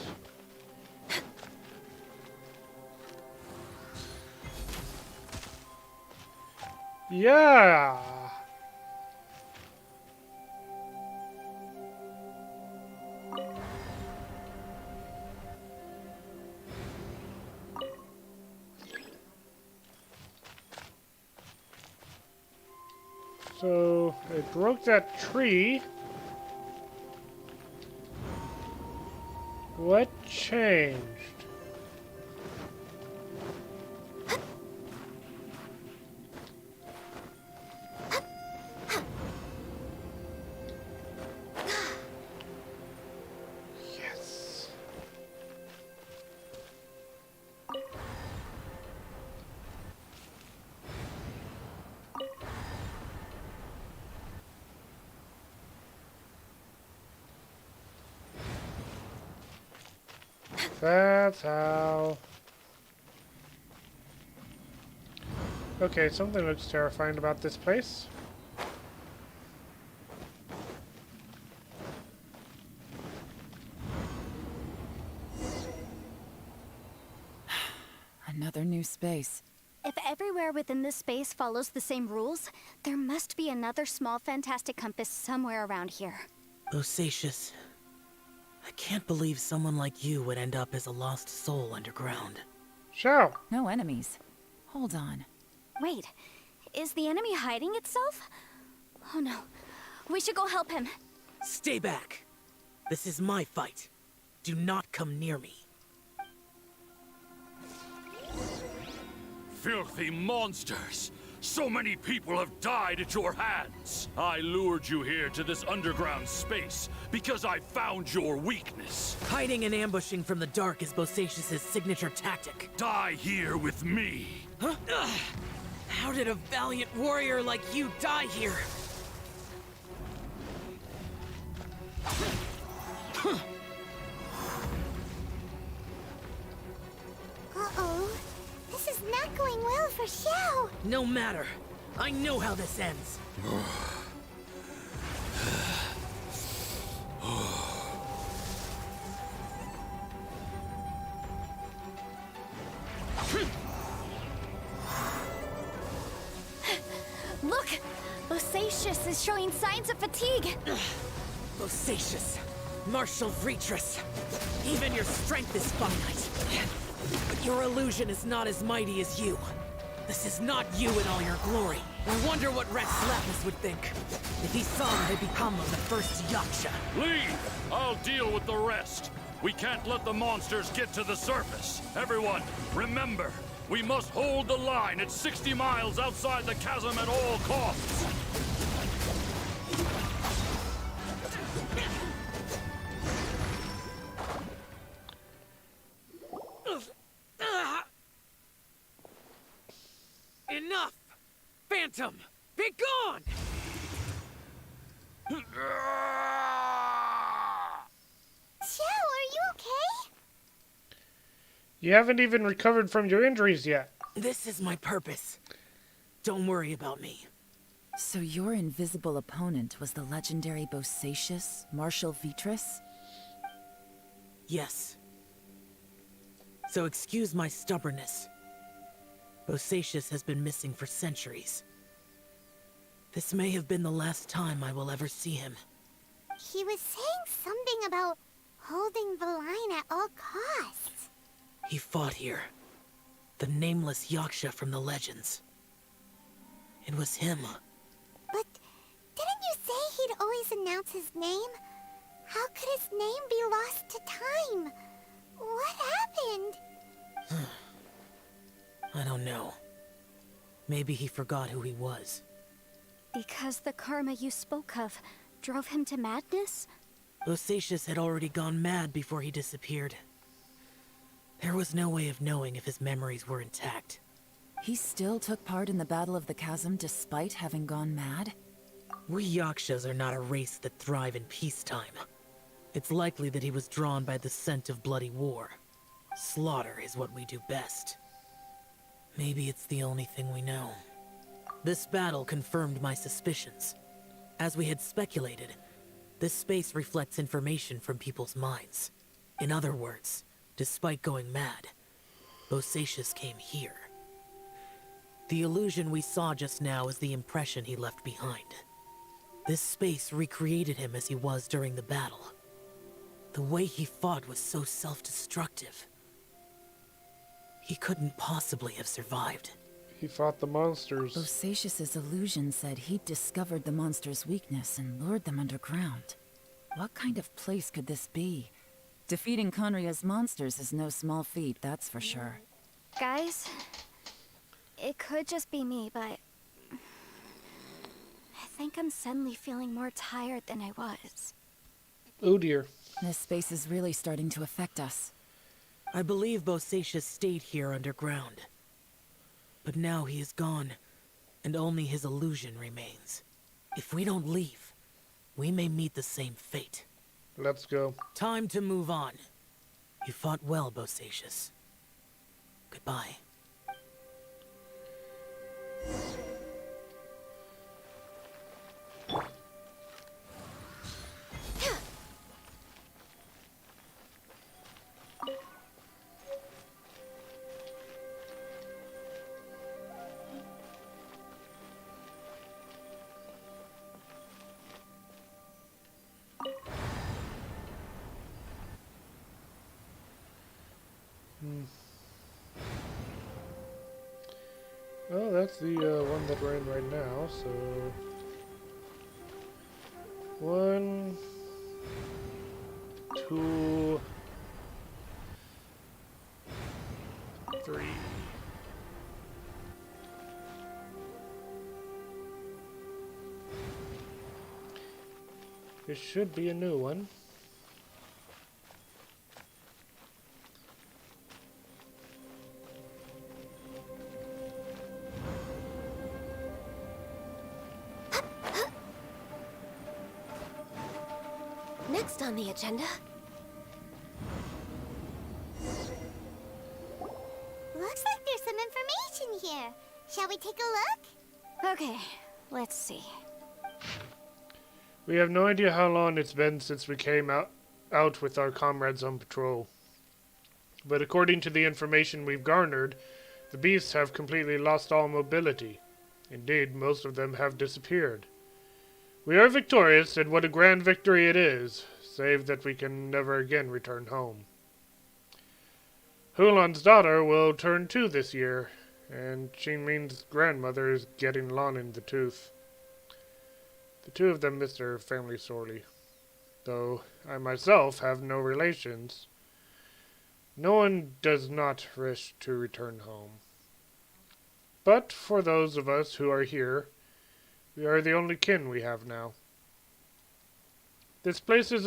Yeah! So, it broke that tree. What changed? Yes. That's how. Okay, something looks terrifying about this place. Another new space. If everywhere within this space follows the same rules, there must be another small fantastic compass somewhere around here. Bosacius, I can't believe someone like you would end up as a lost soul underground. Xiao. No enemies. Hold on. Wait, is the enemy hiding itself? Oh no, we should go help him. Stay back. This is my fight. Do not come near me. Filthy monsters! So many people have died at your hands! I lured you here to this underground space because I found your weakness. Hiding and ambushing from the dark is Bosacius' signature tactic. Die here with me! Huh? Ugh. How did a valiant warrior like you die here? Uh-oh. This is not going well for Xiao. No matter. I know how this ends. Look! Bosacius is showing signs of fatigue. Bosacius, martial Vitris. Even your strength is finite. But your illusion is not as mighty as you. This is not you in all your glory. I wonder what Rex Lapis would think if he saw what had become of the first Yaksha. Leave! I'll deal with the rest. We can't let the monsters get to the surface. Everyone, remember, we must hold the line at 60 miles outside the chasm at all costs. Enough! Phantom, be gone! Xiao, are you okay? You haven't even recovered from your injuries yet. This is my purpose. Don't worry about me. So your invisible opponent was the legendary Bosacius, Martial Vitris? Yes. So excuse my stubbornness. Bosacius has been missing for centuries. This may have been the last time I will ever see him. He was saying something about holding the line at all costs. He fought here. The nameless Yaksha from the legends. It was him. But didn't you say he'd always announce his name? How could his name be lost to time? What happened? I don't know. Maybe he forgot who he was. Because the karma you spoke of drove him to madness? Bosacius had already gone mad before he disappeared. There was no way of knowing if his memories were intact. He still took part in the Battle of the Chasm despite having gone mad? We Yakshas are not a race that thrive in peacetime. It's likely that he was drawn by the scent of bloody war. Slaughter is what we do best. Maybe it's the only thing we know. This battle confirmed my suspicions. As we had speculated, this space reflects information from people's minds. In other words, despite going mad, Bosacius came here. The illusion we saw just now is the impression he left behind. This space recreated him as he was during the battle. The way he fought was so self-destructive. He couldn't possibly have survived. He fought the monsters. Bosacius's illusion said he'd discovered the monster's weakness and lured them underground. What kind of place could this be? Defeating Conria's monsters is no small feat, that's for sure. Guys, it could just be me, but I think I'm suddenly feeling more tired than I was. Oh dear. This space is really starting to affect us. I believe Bosacius stayed here underground. But now he is gone, and only his illusion remains. If we don't leave, we may meet the same fate. Let's go. Time to move on. You fought well, Bosacius. Goodbye. Oh, that's the one that we're in right now, so... 1, 2, 3. This should be a new one. Next on the agenda. Looks like there's some information here. Shall we take a look? Okay, let's see. We have no idea how long it's been since we came out with our comrades on patrol. But according to the information we've garnered, the beasts have completely lost all mobility. Indeed, most of them have disappeared. We are victorious, and what a grand victory it is, save that we can never again return home. Hulan's daughter will turn 2 this year, and Qingming's grandmother is getting long in the tooth. The two of them miss their family sorely, though I myself have no relations. No one does not wish to return home. But for those of us who are here, we are the only kin we have now. This place is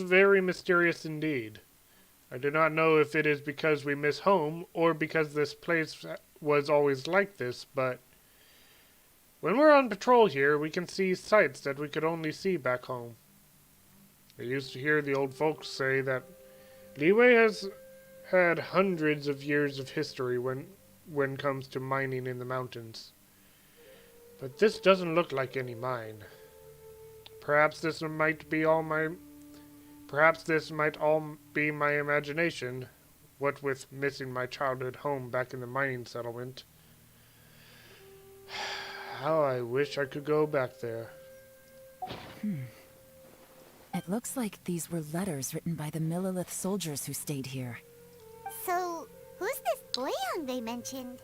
very mysterious indeed. I do not know if it is because we miss home or because this place was always like this, but when we're on patrol here, we can see sights that we could only see back home. I used to hear the old folks say that Liyue has had hundreds of years of history when it comes to mining in the mountains. But this doesn't look like any mine. Perhaps this might all be my imagination, what with missing my childhood home back in the mining settlement. How I wish I could go back there. It looks like these were letters written by the Millilith soldiers who stayed here. So, who's this Boyang they mentioned?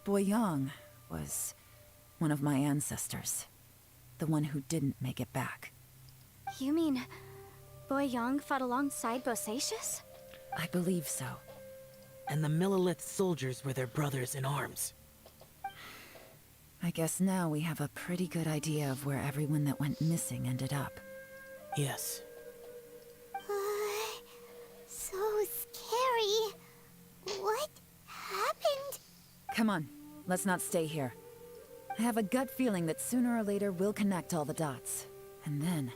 Boyang was one of my ancestors. The one who didn't make it back. You mean Boyang fought alongside Bosacius? I believe so. And the Millilith soldiers were their brothers in arms. I guess now we have a pretty good idea of where everyone that went missing ended up. Yes. So scary. What happened? Come on, let's not stay here. I have a gut feeling that sooner or later we'll connect all the dots. And then,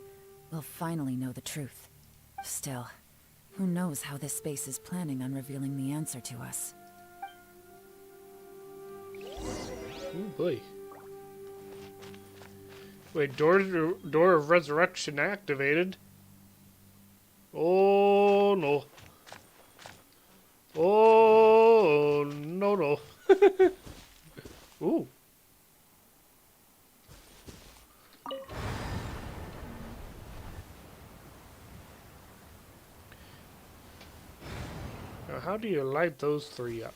we'll finally know the truth. Still, who knows how this space is planning on revealing the answer to us. Oh boy. Wait, door of resurrection activated. Oh no. Oh no. Ooh. Now how do you light those 3 up?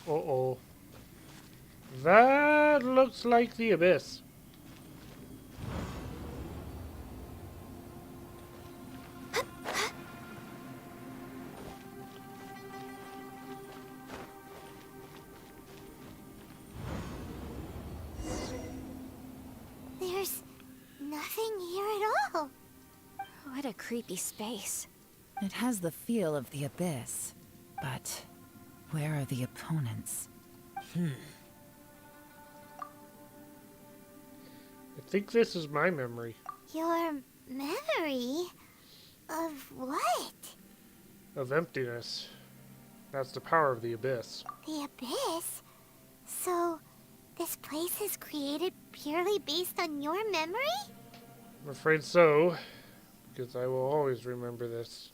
Uh-oh. That looks like the abyss. There's nothing here at all. What a creepy space. It has the feel of the abyss. But where are the opponents? I think this is my memory. Your memory? Of what? Of emptiness. That's the power of the abyss. The abyss? So, this place is created purely based on your memory? I'm afraid so, because I will always remember this.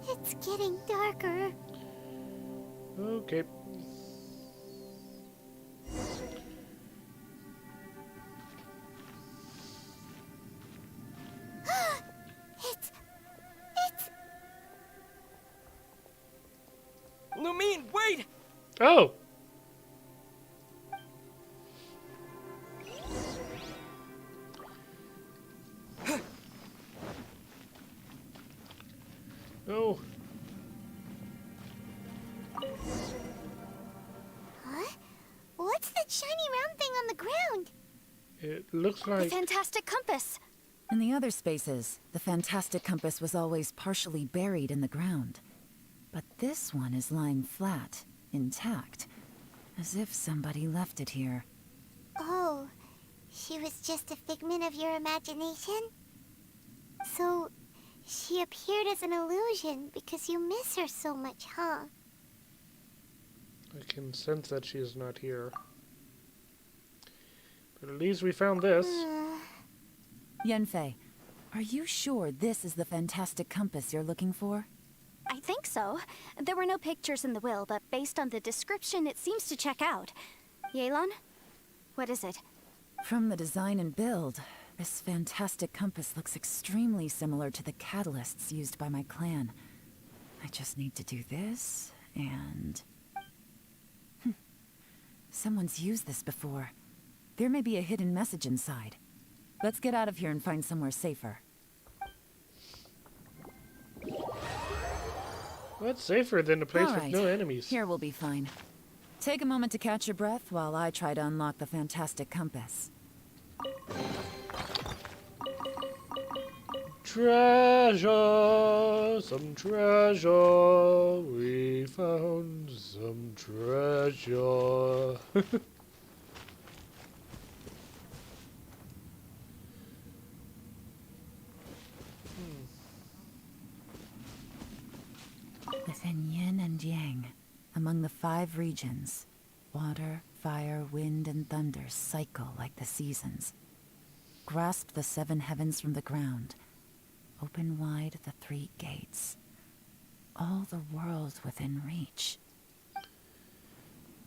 It's getting darker. Okay. It's... Lumine, wait! Oh! Oh. Huh? What's that shiny round thing on the ground? It looks The like... fantastic compass. In the other spaces, the fantastic compass was always partially buried in the ground. But this one is lying flat, intact, as if somebody left it here. Oh, she was just a figment of your imagination? So, she appeared as an illusion because you miss her so much, huh? I can sense that she is not here. But at least we found this. Yenfei, are you sure this is the fantastic compass you're looking for? I think so. There were no pictures in the will, but based on the description, it seems to check out. Yelan? What is it? From the design and build, this fantastic compass looks extremely similar to the catalysts used by my clan. I just need to do this, and... Someone's used this before. There may be a hidden message inside. Let's get out of here and find somewhere safer. What's safer than a place All with right. no enemies? Here we'll be fine. Take a moment to catch your breath while I try to unlock the fantastic compass. Treasure, some treasure. We found some treasure. Within yin and yang, among the 5 regions, water, fire, wind, and thunder cycle like the seasons. Grasp the 7 heavens from the ground. Open wide the 3 gates. All the world within reach.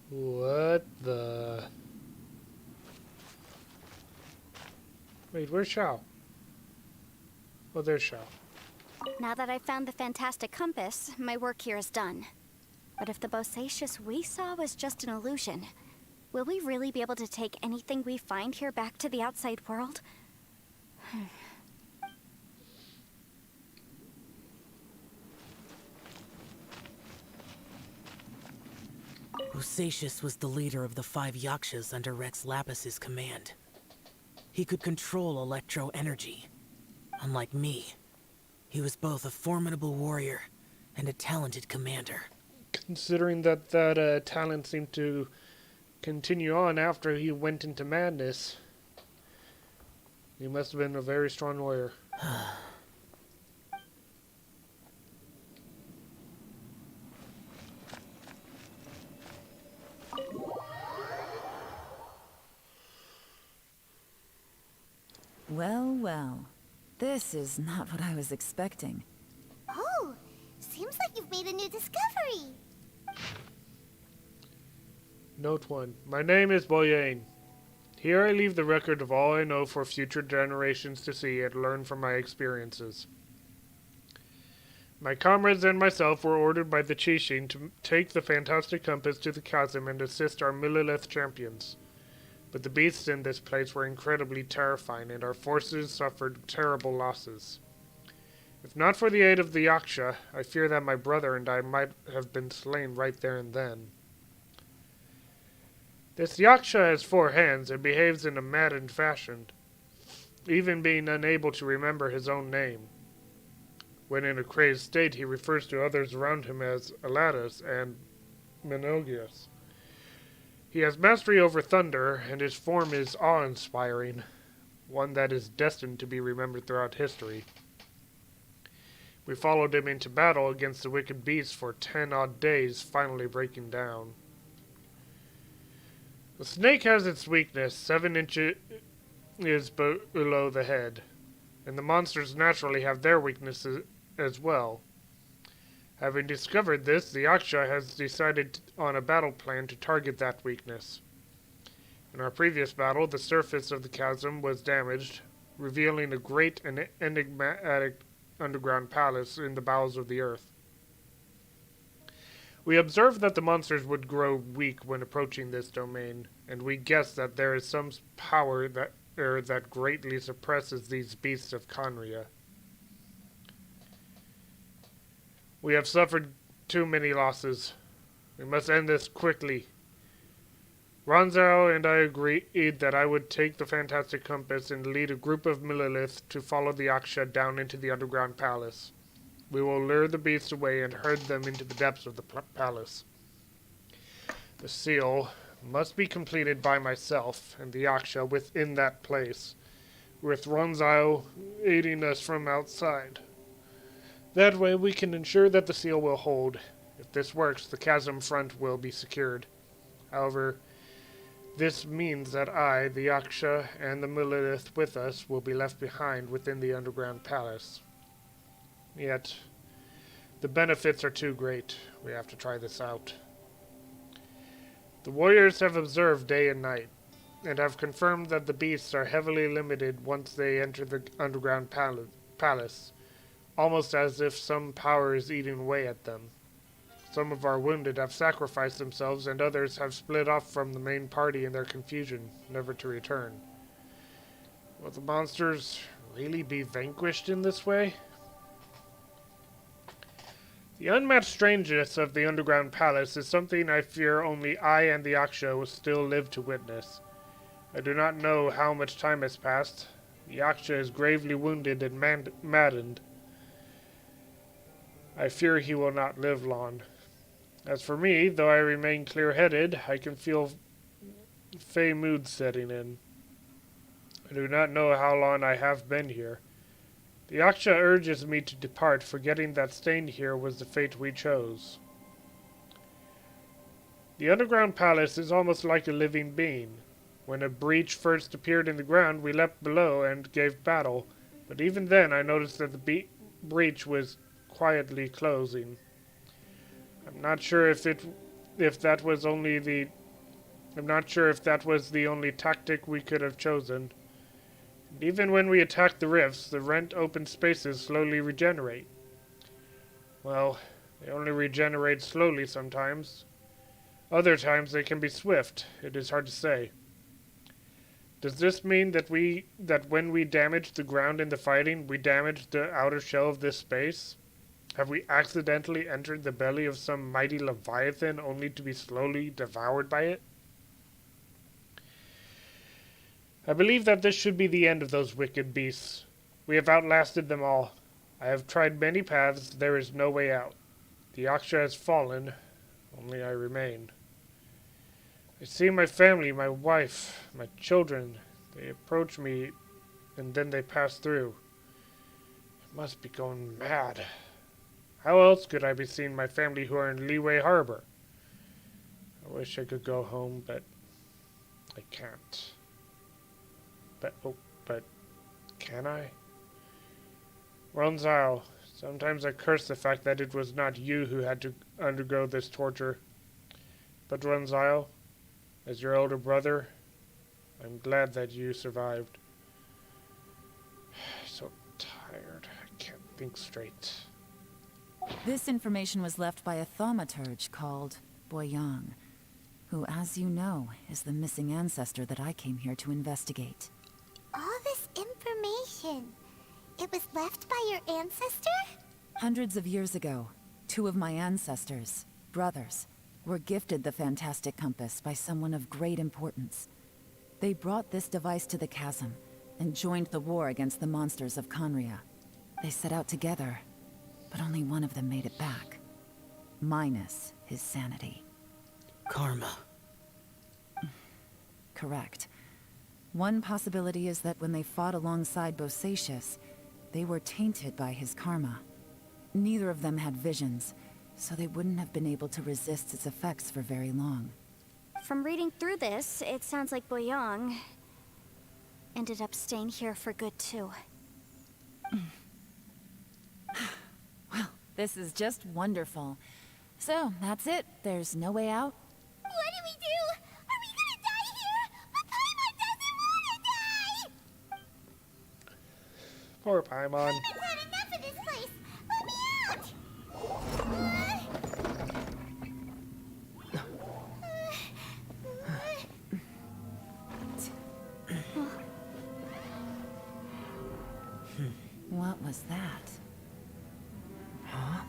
What the... Wait, where's Xiao? Oh, there's Xiao. Now that I've found the fantastic compass, my work here is done. But if the Bosacious we saw was just an illusion, will we really be able to take anything we find here back to the outside world? Bosacious was the leader of the 5 Yakshas under Rex Lapis's command. He could control electro energy. Unlike me, he was both a formidable warrior and a talented commander. Considering that talent seemed to continue on after he went into madness, he must have been a very strong warrior. Well, well. This is not what I was expecting. Oh, seems like you've made a new discovery. Note 1. My name is Boyane. Here I leave the record of all I know for future generations to see and learn from my experiences. My comrades and myself were ordered by the Chishin to take the fantastic compass to the chasm and assist our Millilith champions. But the beasts in this place were incredibly terrifying, and our forces suffered terrible losses. If not for the aid of the Yaksha, I fear that my brother and I might have been slain right there and then. This Yaksha has 4 hands and behaves in a maddened fashion, even being unable to remember his own name. When in a crazed state, he refers to others around him as Aladdus and Menogius. He has mastery over thunder, and his form is awe-inspiring, one that is destined to be remembered throughout history. We followed him into battle against the wicked beasts for 10 odd days, finally breaking down. The snake has its weakness, 7 inches below the head, and the monsters naturally have their weaknesses as well. Having discovered this, the Yaksha has decided on a battle plan to target that weakness. In our previous battle, the surface of the chasm was damaged, revealing a great and enigmatic underground palace in the bowels of the earth. We observed that the monsters would grow weak when approaching this domain, and we guessed that there is some power that greatly suppresses these beasts of Conria. We have suffered too many losses. We must end this quickly. Ronzao and I agreed that I would take the fantastic compass and lead a group of Millilith to follow the Yaksha down into the underground palace. We will lure the beasts away and herd them into the depths of the palace. The seal must be completed by myself and the Yaksha within that place, with Ronzao aiding us from outside. That way we can ensure that the seal will hold. If this works, the chasm front will be secured. However, this means that I, the Yaksha, and the Millilith with us will be left behind within the underground palace. Yet, the benefits are too great. We have to try this out. The warriors have observed day and night, and have confirmed that the beasts are heavily limited once they enter the underground palace, almost as if some power is eating away at them. Some of our wounded have sacrificed themselves, and others have split off from the main party in their confusion, never to return. Will the monsters really be vanquished in this way? The unmatched strangeness of the underground palace is something I fear only I and the Yaksha will still live to witness. I do not know how much time has passed. The Yaksha is gravely wounded and maddened. I fear he will not live long. As for me, though I remain clear-headed, I can feel fey mood setting in. I do not know how long I have been here. The Yaksha urges me to depart, forgetting that staying here was the fate we chose. The underground palace is almost like a living being. When a breach first appeared in the ground, we leapt below and gave battle, but even then I noticed that the breach was quietly closing. I'm not sure if that was the only tactic we could have chosen. And even when we attack the rifts, the rent open spaces slowly regenerate. Well, they only regenerate slowly sometimes. Other times they can be swift. It is hard to say. Does this mean that when we damage the ground in the fighting, we damage the outer shell of this space? Have we accidentally entered the belly of some mighty leviathan only to be slowly devoured by it? I believe that this should be the end of those wicked beasts. We have outlasted them all. I have tried many paths. There is no way out. The Yaksha has fallen. Only I remain. I see my family, my wife, my children. They approach me, and then they pass through. I must be going mad. How else could I be seeing my family who are in Leeway Harbor? I wish I could go home, but I can't. But can I? Ronzao, sometimes I curse the fact that it was not you who had to undergo this torture. But Ronzao, as your older brother, I'm glad that you survived. So tired. I can't think straight. This information was left by a thaumaturge called Boyang, who, as you know, is the missing ancestor that I came here to investigate. All this information, it was left by your ancestor? Hundreds of years ago, two of my ancestors, brothers, were gifted the fantastic compass by someone of great importance. They brought this device to the chasm and joined the war against the monsters of Conria. They set out together, but only one of them made it back. Minus his sanity. Karma. Correct. One possibility is that when they fought alongside Bosacius, they were tainted by his karma. Neither of them had visions, so they wouldn't have been able to resist its effects for very long. From reading through this, it sounds like Boyang ended up staying here for good too. Well, this is just wonderful. So, that's it. There's no way out. What do we do? Are we gonna die here? But Paimon doesn't wanna die! Poor Paimon. I've had enough of this place! Let me out! What was that? Huh?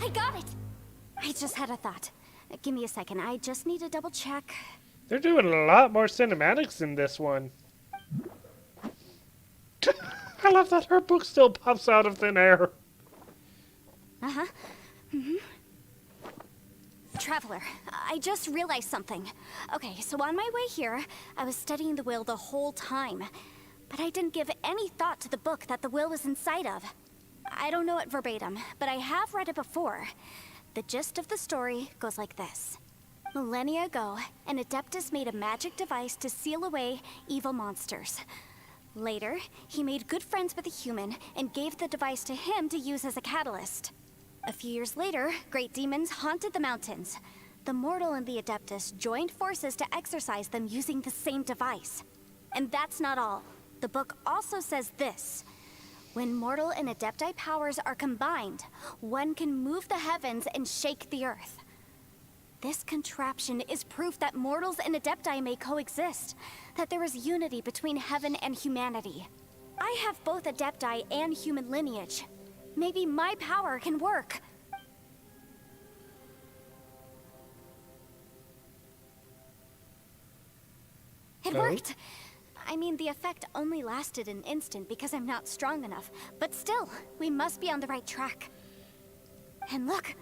I got it! I just had a thought. Give me a second, I just need to double check. They're doing a lot more cinematics in this one. I love that her book still pops out of thin air. Uh-huh. Traveler, I just realized something. Okay, so on my way here, I was studying the will the whole time. But I didn't give any thought to the book that the will was inside of. I don't know it verbatim, but I have read it before. The gist of the story goes like this. Millennia ago, an Adeptus made a magic device to seal away evil monsters. Later, he made good friends with a human and gave the device to him to use as a catalyst. A few years later, great demons haunted the mountains. The mortal and the Adeptus joined forces to exorcise them using the same device. And that's not all. The book also says this. When mortal and Adepti powers are combined, one can move the heavens and shake the earth. This contraption is proof that mortals and Adepti may coexist, that there is unity between heaven and humanity. I have both Adepti and human lineage. Maybe my power can work. It worked! I mean, the effect only lasted an instant because I'm not strong enough. But still, we must be on the right track. And look,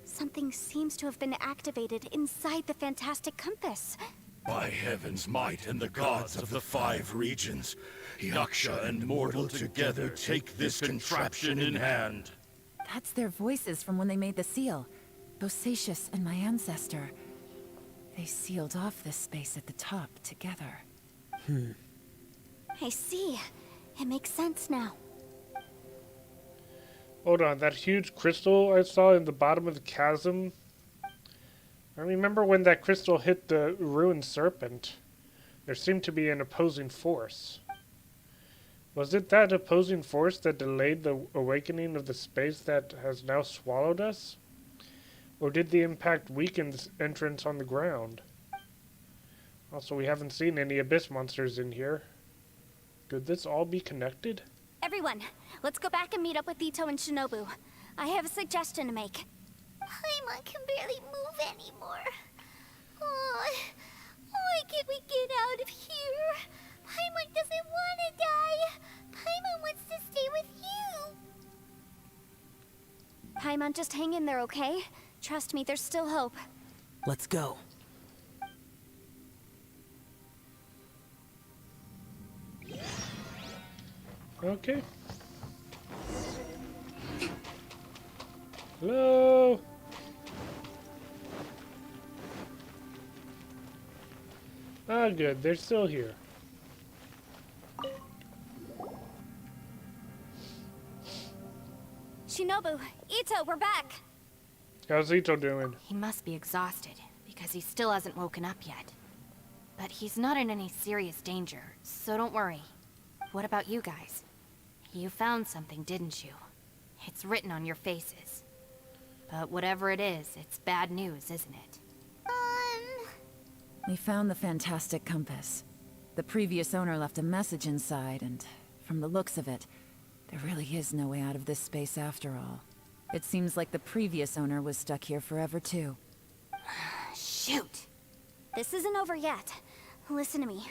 something seems to have been activated inside the fantastic compass. By heaven's might and the gods of the 5 regions, Yaksha and mortal together take this contraption in hand. That's their voices from when they made the seal. Bosacius and my ancestor. They sealed off this space at the top together. I see. It makes sense now. Hold on, that huge crystal I saw in the bottom of the chasm. I remember when that crystal hit the ruined serpent. There seemed to be an opposing force. Was it that opposing force that delayed the awakening of the space that has now swallowed us? Or did the impact weaken the entrance on the ground? Also, we haven't seen any abyss monsters in here. Could this all be connected? Everyone, let's go back and meet up with Ito and Shinobu. I have a suggestion to make. Paimon can barely move anymore. Oh, why can't we get out of here? Paimon doesn't want to die. Paimon wants to stay with you. Paimon, just hang in there, okay? Trust me, there's still hope. Let's go. Okay. Hello? Ah, good. They're still here. Shinobu, Ito, we're back. How's Ito doing? He must be exhausted, because he still hasn't woken up yet. But he's not in any serious danger, so don't worry. What about you guys? You found something, didn't you? It's written on your faces. But whatever it is, it's bad news, isn't it? We found the fantastic compass. The previous owner left a message inside, and from the looks of it, there really is no way out of this space after all. It seems like the previous owner was stuck here forever too. Shoot! This isn't over yet. Listen to me.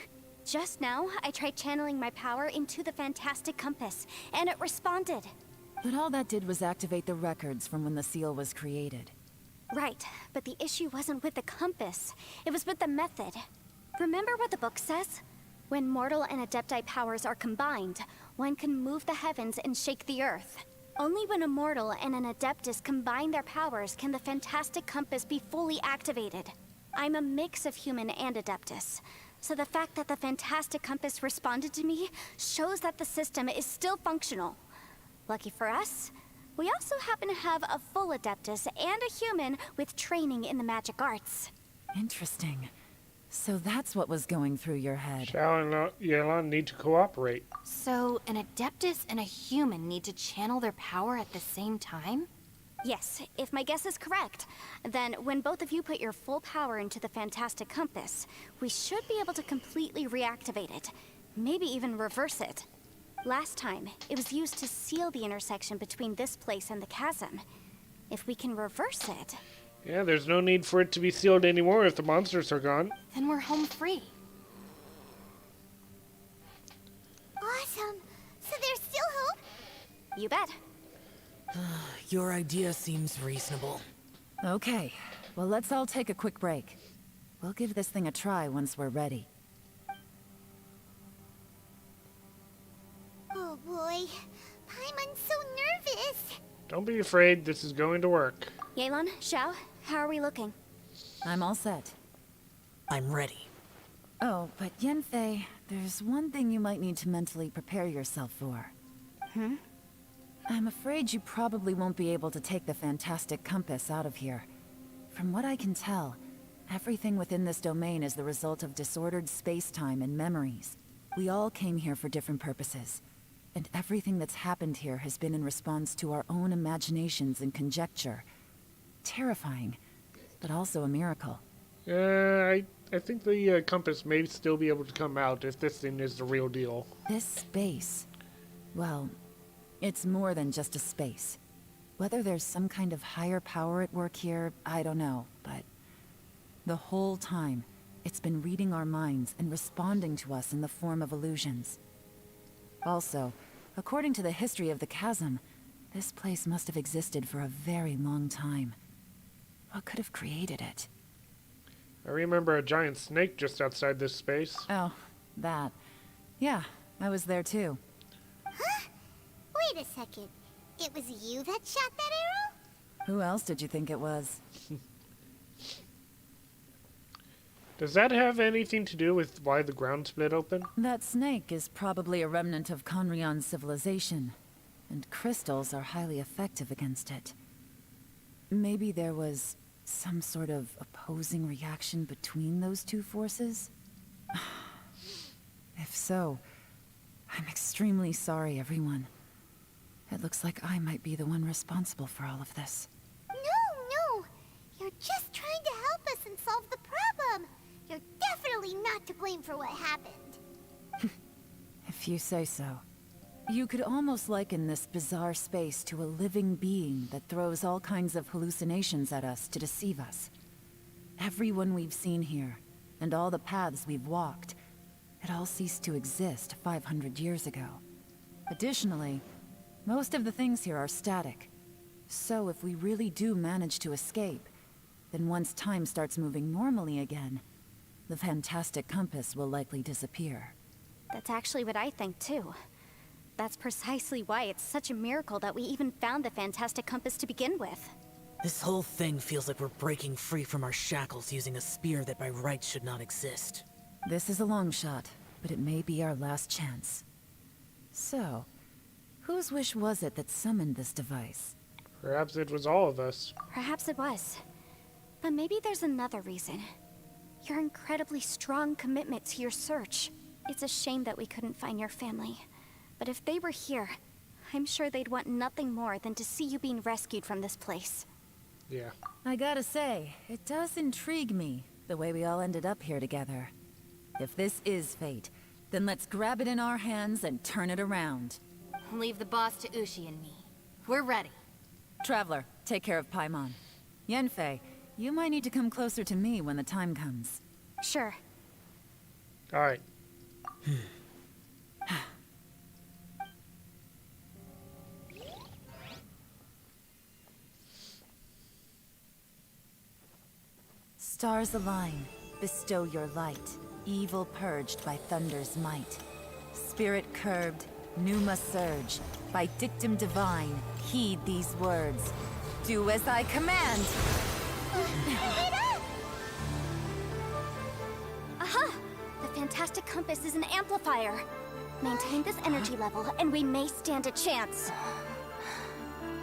Just now, I tried channeling my power into the fantastic compass, and it responded. But all that did was activate the records from when the seal was created. Right, but the issue wasn't with the compass. It was with the method. Remember what the book says? When mortal and adepti powers are combined, one can move the heavens and shake the earth. Only when a mortal and an adeptus combine their powers can the fantastic compass be fully activated. I'm a mix of human and adeptus, so the fact that the fantastic compass responded to me shows that the system is still functional. Lucky for us, we also happen to have a full adeptus and a human with training in the magic arts. Interesting. So that's what was going through your head. Xiao and Yelan need to cooperate. So, an Adeptus and a human need to channel their power at the same time? Yes, if my guess is correct, then when both of you put your full power into the fantastic compass, we should be able to completely reactivate it. Maybe even reverse it. Last time, it was used to seal the intersection between this place and the chasm. If we can reverse it... Yeah, there's no need for it to be sealed anymore if the monsters are gone. Then we're home free. Awesome. So there's still hope? You bet. Your idea seems reasonable. Okay, well let's all take a quick break. We'll give this thing a try once we're ready. Oh boy. Paimon's so nervous. Don't be afraid, this is going to work. Yelan, Xiao, how are we looking? I'm all set. I'm ready. Oh, but Yanfei, there's one thing you might need to mentally prepare yourself for. I'm afraid you probably won't be able to take the fantastic compass out of here. From what I can tell, everything within this domain is the result of disordered space-time and memories. We all came here for different purposes, and everything that's happened here has been in response to our own imaginations and conjecture. Terrifying, but also a miracle. I think the compass may still be able to come out if this thing is the real deal. This space, well, it's more than just a space. Whether there's some kind of higher power at work here, I don't know, but the whole time, it's been reading our minds and responding to us in the form of illusions. Also, according to the history of the chasm, this place must have existed for a very long time. What could have created it? I remember a giant snake just outside this space. Oh, that. Yeah, I was there too. Huh? Wait a second. It was you that shot that arrow? Who else did you think it was? Does that have anything to do with why the ground split open? That snake is probably a remnant of Conrion's civilization, and crystals are highly effective against it. Maybe there was some sort of opposing reaction between those two forces? If so, I'm extremely sorry, everyone. It looks like I might be the one responsible for all of this. No. You're just trying to help us and solve the problem. You're definitely not to blame for what happened. If you say so. You could almost liken this bizarre space to a living being that throws all kinds of hallucinations at us to deceive us. Everyone we've seen here, and all the paths we've walked, it all ceased to exist 500 years ago. Additionally, most of the things here are static. So if we really do manage to escape, then once time starts moving normally again, the fantastic compass will likely disappear. That's actually what I think too. That's precisely why it's such a miracle that we even found the fantastic compass to begin with. This whole thing feels like we're breaking free from our shackles using a spear that by rights should not exist. This is a long shot, but it may be our last chance. So, whose wish was it that summoned this device? Perhaps it was all of us. Perhaps it was. But maybe there's another reason. Your incredibly strong commitment to your search. It's a shame that we couldn't find your family. But if they were here, I'm sure they'd want nothing more than to see you being rescued from this place. Yeah. I gotta say, it does intrigue me, the way we all ended up here together. If this is fate, then let's grab it in our hands and turn it around. Leave the boss to Ushi and me. We're ready. Traveler, take care of Paimon. Yanfei, you might need to come closer to me when the time comes. Sure. Alright. Stars align, bestow your light. Evil purged by thunder's might. Spirit curbed, pneuma surge. By dictum divine, heed these words. Do as I command! Aha! The fantastic compass is an amplifier. Maintain this energy level, and we may stand a chance.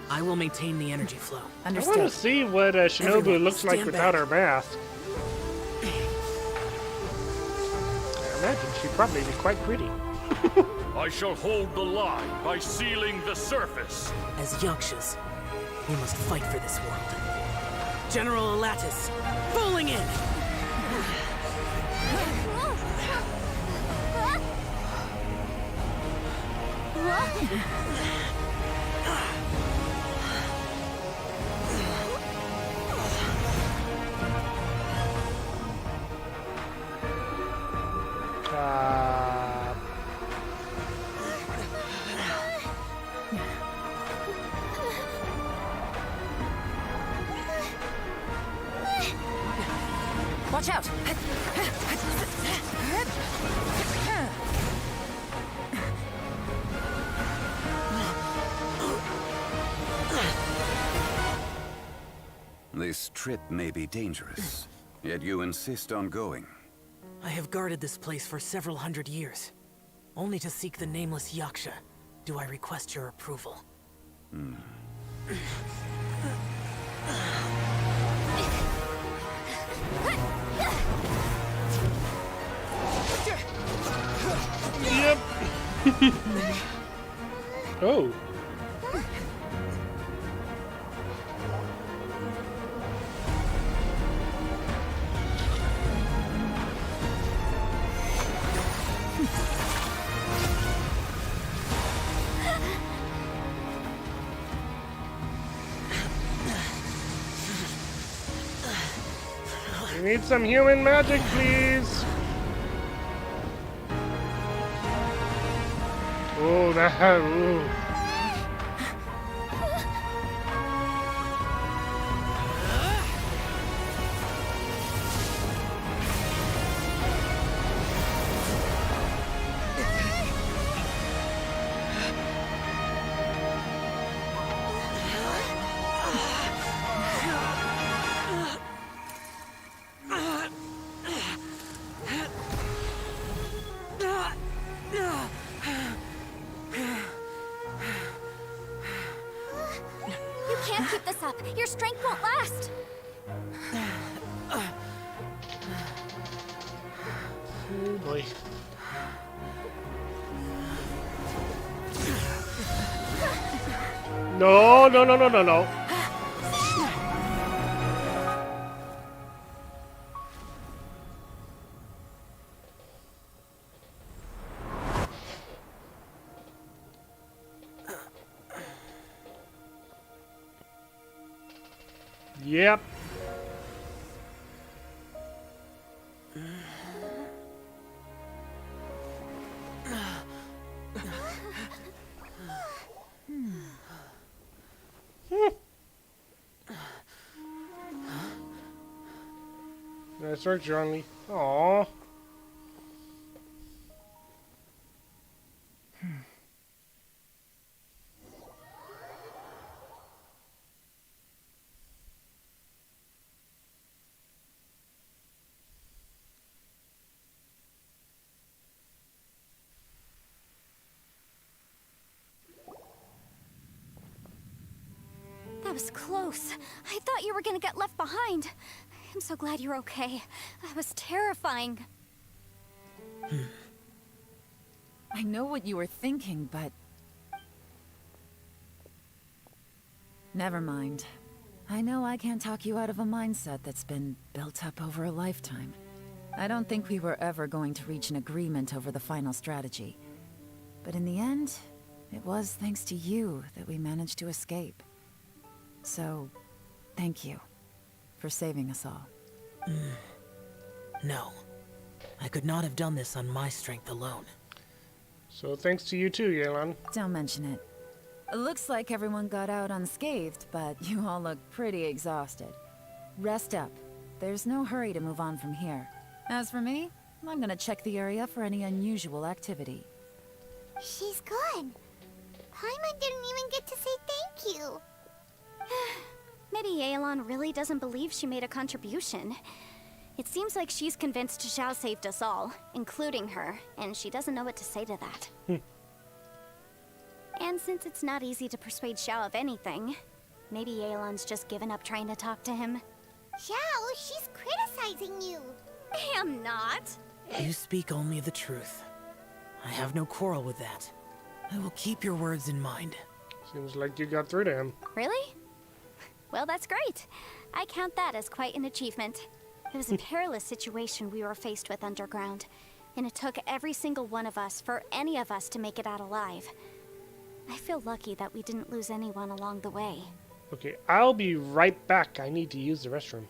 I will maintain the energy flow. I want to Understood. see what Shinobu Everyone, looks like stand without back. her mask. I imagine she'd probably be quite pretty. I shall hold the line by sealing the surface. As Yakshas, we must fight for this world. General Elatus, falling in! Watch out! This trip may be dangerous, yet you insist on going. I have guarded this place for several hundred years. Only to seek the nameless Yaksha, do I request your approval. Yep. Oh. We need some human magic, please. Oh, that. Ooh. You can't keep this up. Your strength won't last. Oh boy. No, no, no, no, no, no. Yep. Nice work, Johnny. Aww. That was close. I thought you were gonna get left behind. I'm so glad you're okay. That was terrifying. I know what you were thinking, but... Never mind. I know I can't talk you out of a mindset that's been built up over a lifetime. I don't think we were ever going to reach an agreement over the final strategy. But in the end, it was thanks to you that we managed to escape. So, thank you for saving us all. No. I could not have done this on my strength alone. So thanks to you too, Yelan. Don't mention it. It looks like everyone got out unscathed, but you all look pretty exhausted. Rest up. There's no hurry to move on from here. As for me, I'm gonna check the area for any unusual activity. She's gone. Paimon didn't even get to say thank you. Maybe Yelan really doesn't believe she made a contribution. It seems like she's convinced Xiao saved us all, including her, and she doesn't know what to say to that. And since it's not easy to persuade Xiao of anything, maybe Yelan's just given up trying to talk to him. Xiao, she's criticizing you. I am not. You speak only the truth. I have no quarrel with that. I will keep your words in mind. Seems like you got through to him. Really? Well, that's great. I count that as quite an achievement. It was a perilous situation we were faced with underground, and it took every single one of us for any of us to make it out alive. I feel lucky that we didn't lose anyone along the way. Okay, I'll be right back. I need to use the restroom.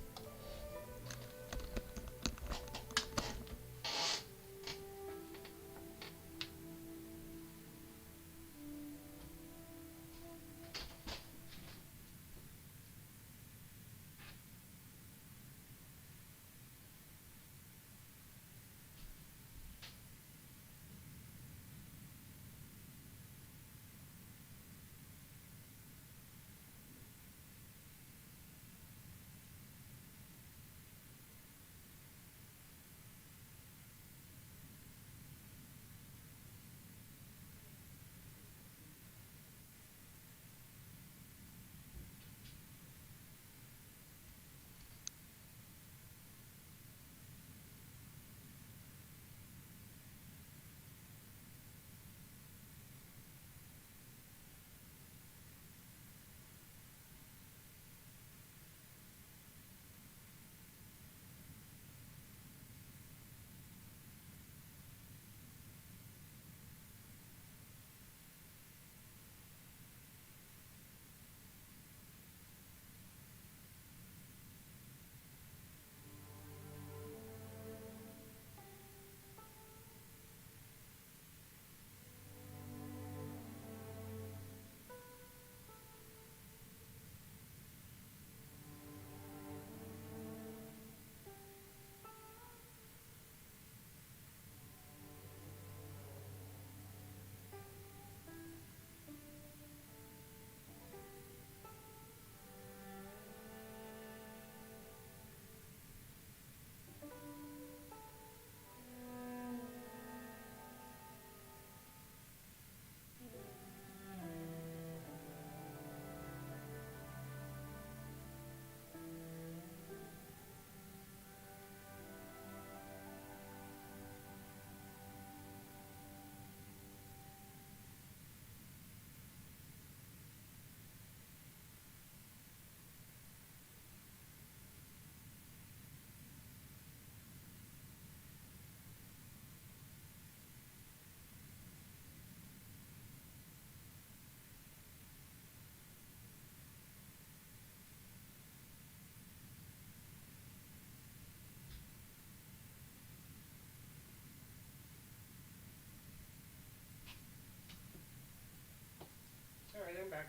Alright, I'm back.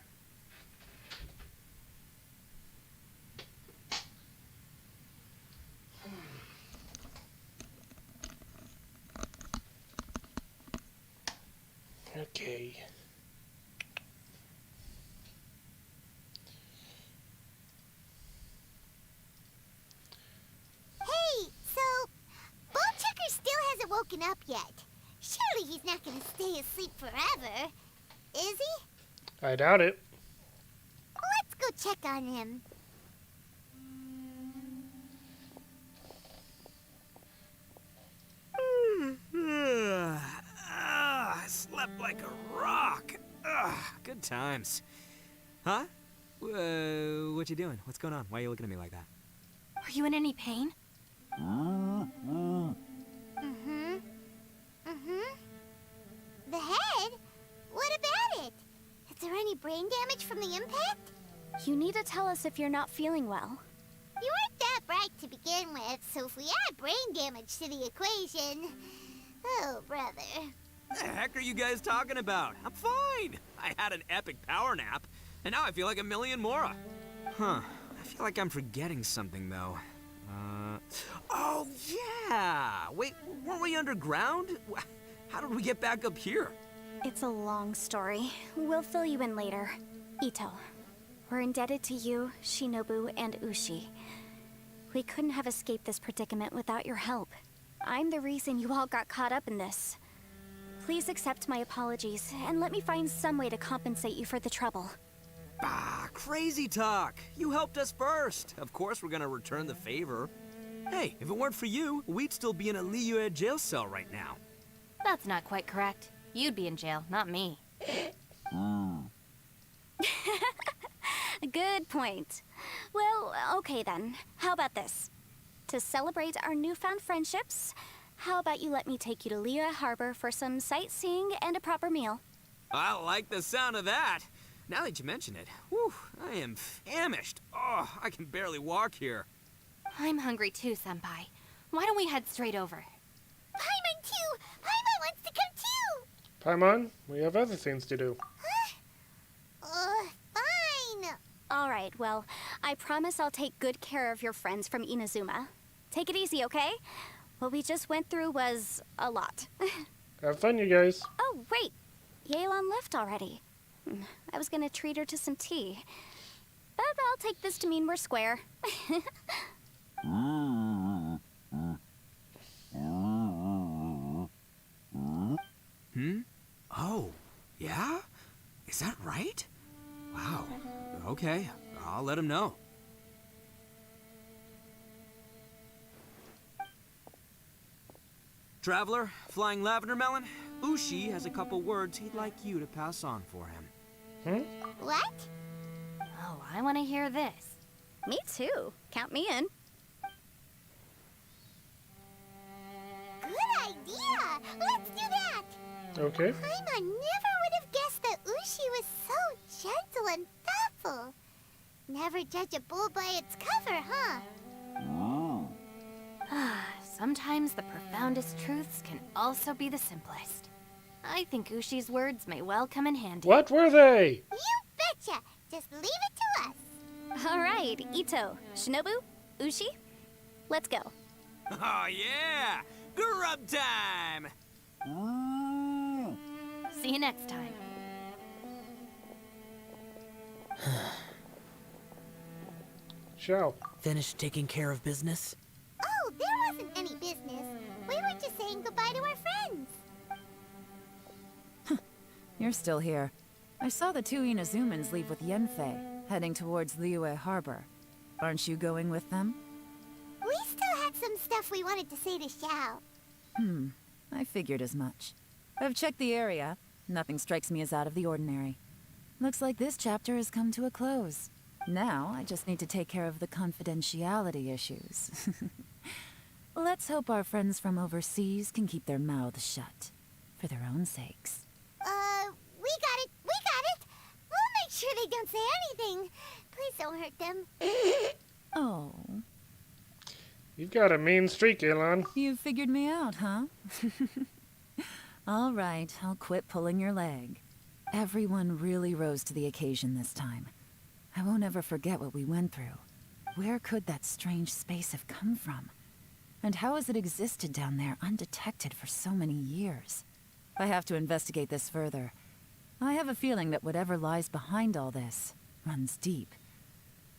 Okay. Hey, so Ballchecker still hasn't woken up yet. Surely he's not gonna stay asleep forever, is he? I doubt it. Let's go check on him. I slept like a rock. Good times. Huh? What you doing? What's going on? Why are you looking at me like that? Are you in any pain? The head? What about it? Is there any brain damage from the impact? You need to tell us if you're not feeling well. You weren't that bright to begin with, so if we add brain damage to the equation... Oh, brother. The heck are you guys talking about? I'm fine. I had an epic power nap, and now I feel like a million more. Huh. I feel like I'm forgetting something, though. Oh, yeah! Wait, weren't we underground? How did we get back up here? It's a long story. We'll fill you in later. Ito, we're indebted to you, Shinobu, and Ushi. We couldn't have escaped this predicament without your help. I'm the reason you all got caught up in this. Please accept my apologies, and let me find some way to compensate you for the trouble. Bah, crazy talk. You helped us first. Of course we're gonna return the favor. Hey, if it weren't for you, we'd still be in a Liyue jail cell right now. That's not quite correct. You'd be in jail, not me. Good point. Well, okay then. How about this? To celebrate our newfound friendships, how about you let me take you to Liyue Harbor for some sightseeing and a proper meal? I like the sound of that. Now that you mention it, whew, I am famished. Oh, I can barely walk here. I'm hungry too, Senpai. Why don't we head straight over? Paimon too! Paimon wants to come too! Paimon, we have other things to do. Fine! Alright, well, I promise I'll take good care of your friends from Inazuma. Take it easy, okay? What we just went through was a lot. Have fun, you guys. Oh, wait! Yelan left already. I was gonna treat her to some tea. But I'll take this to mean we're square. Oh, yeah? Is that right? Wow. Okay, I'll let him know. Traveler, Flying Lavender Melon, Ushi has a couple words he'd like you to pass on for him. What? Oh, I want to hear this. Me too. Count me in. Good idea! Let's do that! Okay. Paimon never would have guessed that Ushi was so gentle and thoughtful. Never judge a bull by its cover, huh? Sometimes the profoundest truths can also be the simplest. I think Ushi's words may well come in handy. What were they? You betcha! Just leave it to us. Alright, Ito, Shinobu, Ushi, let's go. Oh, yeah! Grub time! See you next time. Xiao. Finished taking care of business? Oh, there wasn't any business. We were just saying goodbye to our friends. You're still here. I saw the two Inazumans leave with Yanfei, heading towards Liyue Harbor. Aren't you going with them? We still had some stuff we wanted to say to Xiao. I figured as much. I've checked the area. Nothing strikes me as out of the ordinary. Looks like this chapter has come to a close. Now, I just need to take care of the confidentiality issues. Let's hope our friends from overseas can keep their mouths shut. For their own sakes. We got it! We got it! We'll make sure they don't say anything. Please don't hurt them. Oh, You've got a mean streak, Elon. you figured me out, huh? All right, I'll quit pulling your leg. Everyone really rose to the occasion this time. I won't ever forget what we went through. Where could that strange space have come from? And how has it existed down there undetected for so many years? I have to investigate this further. I have a feeling that whatever lies behind all this runs deep.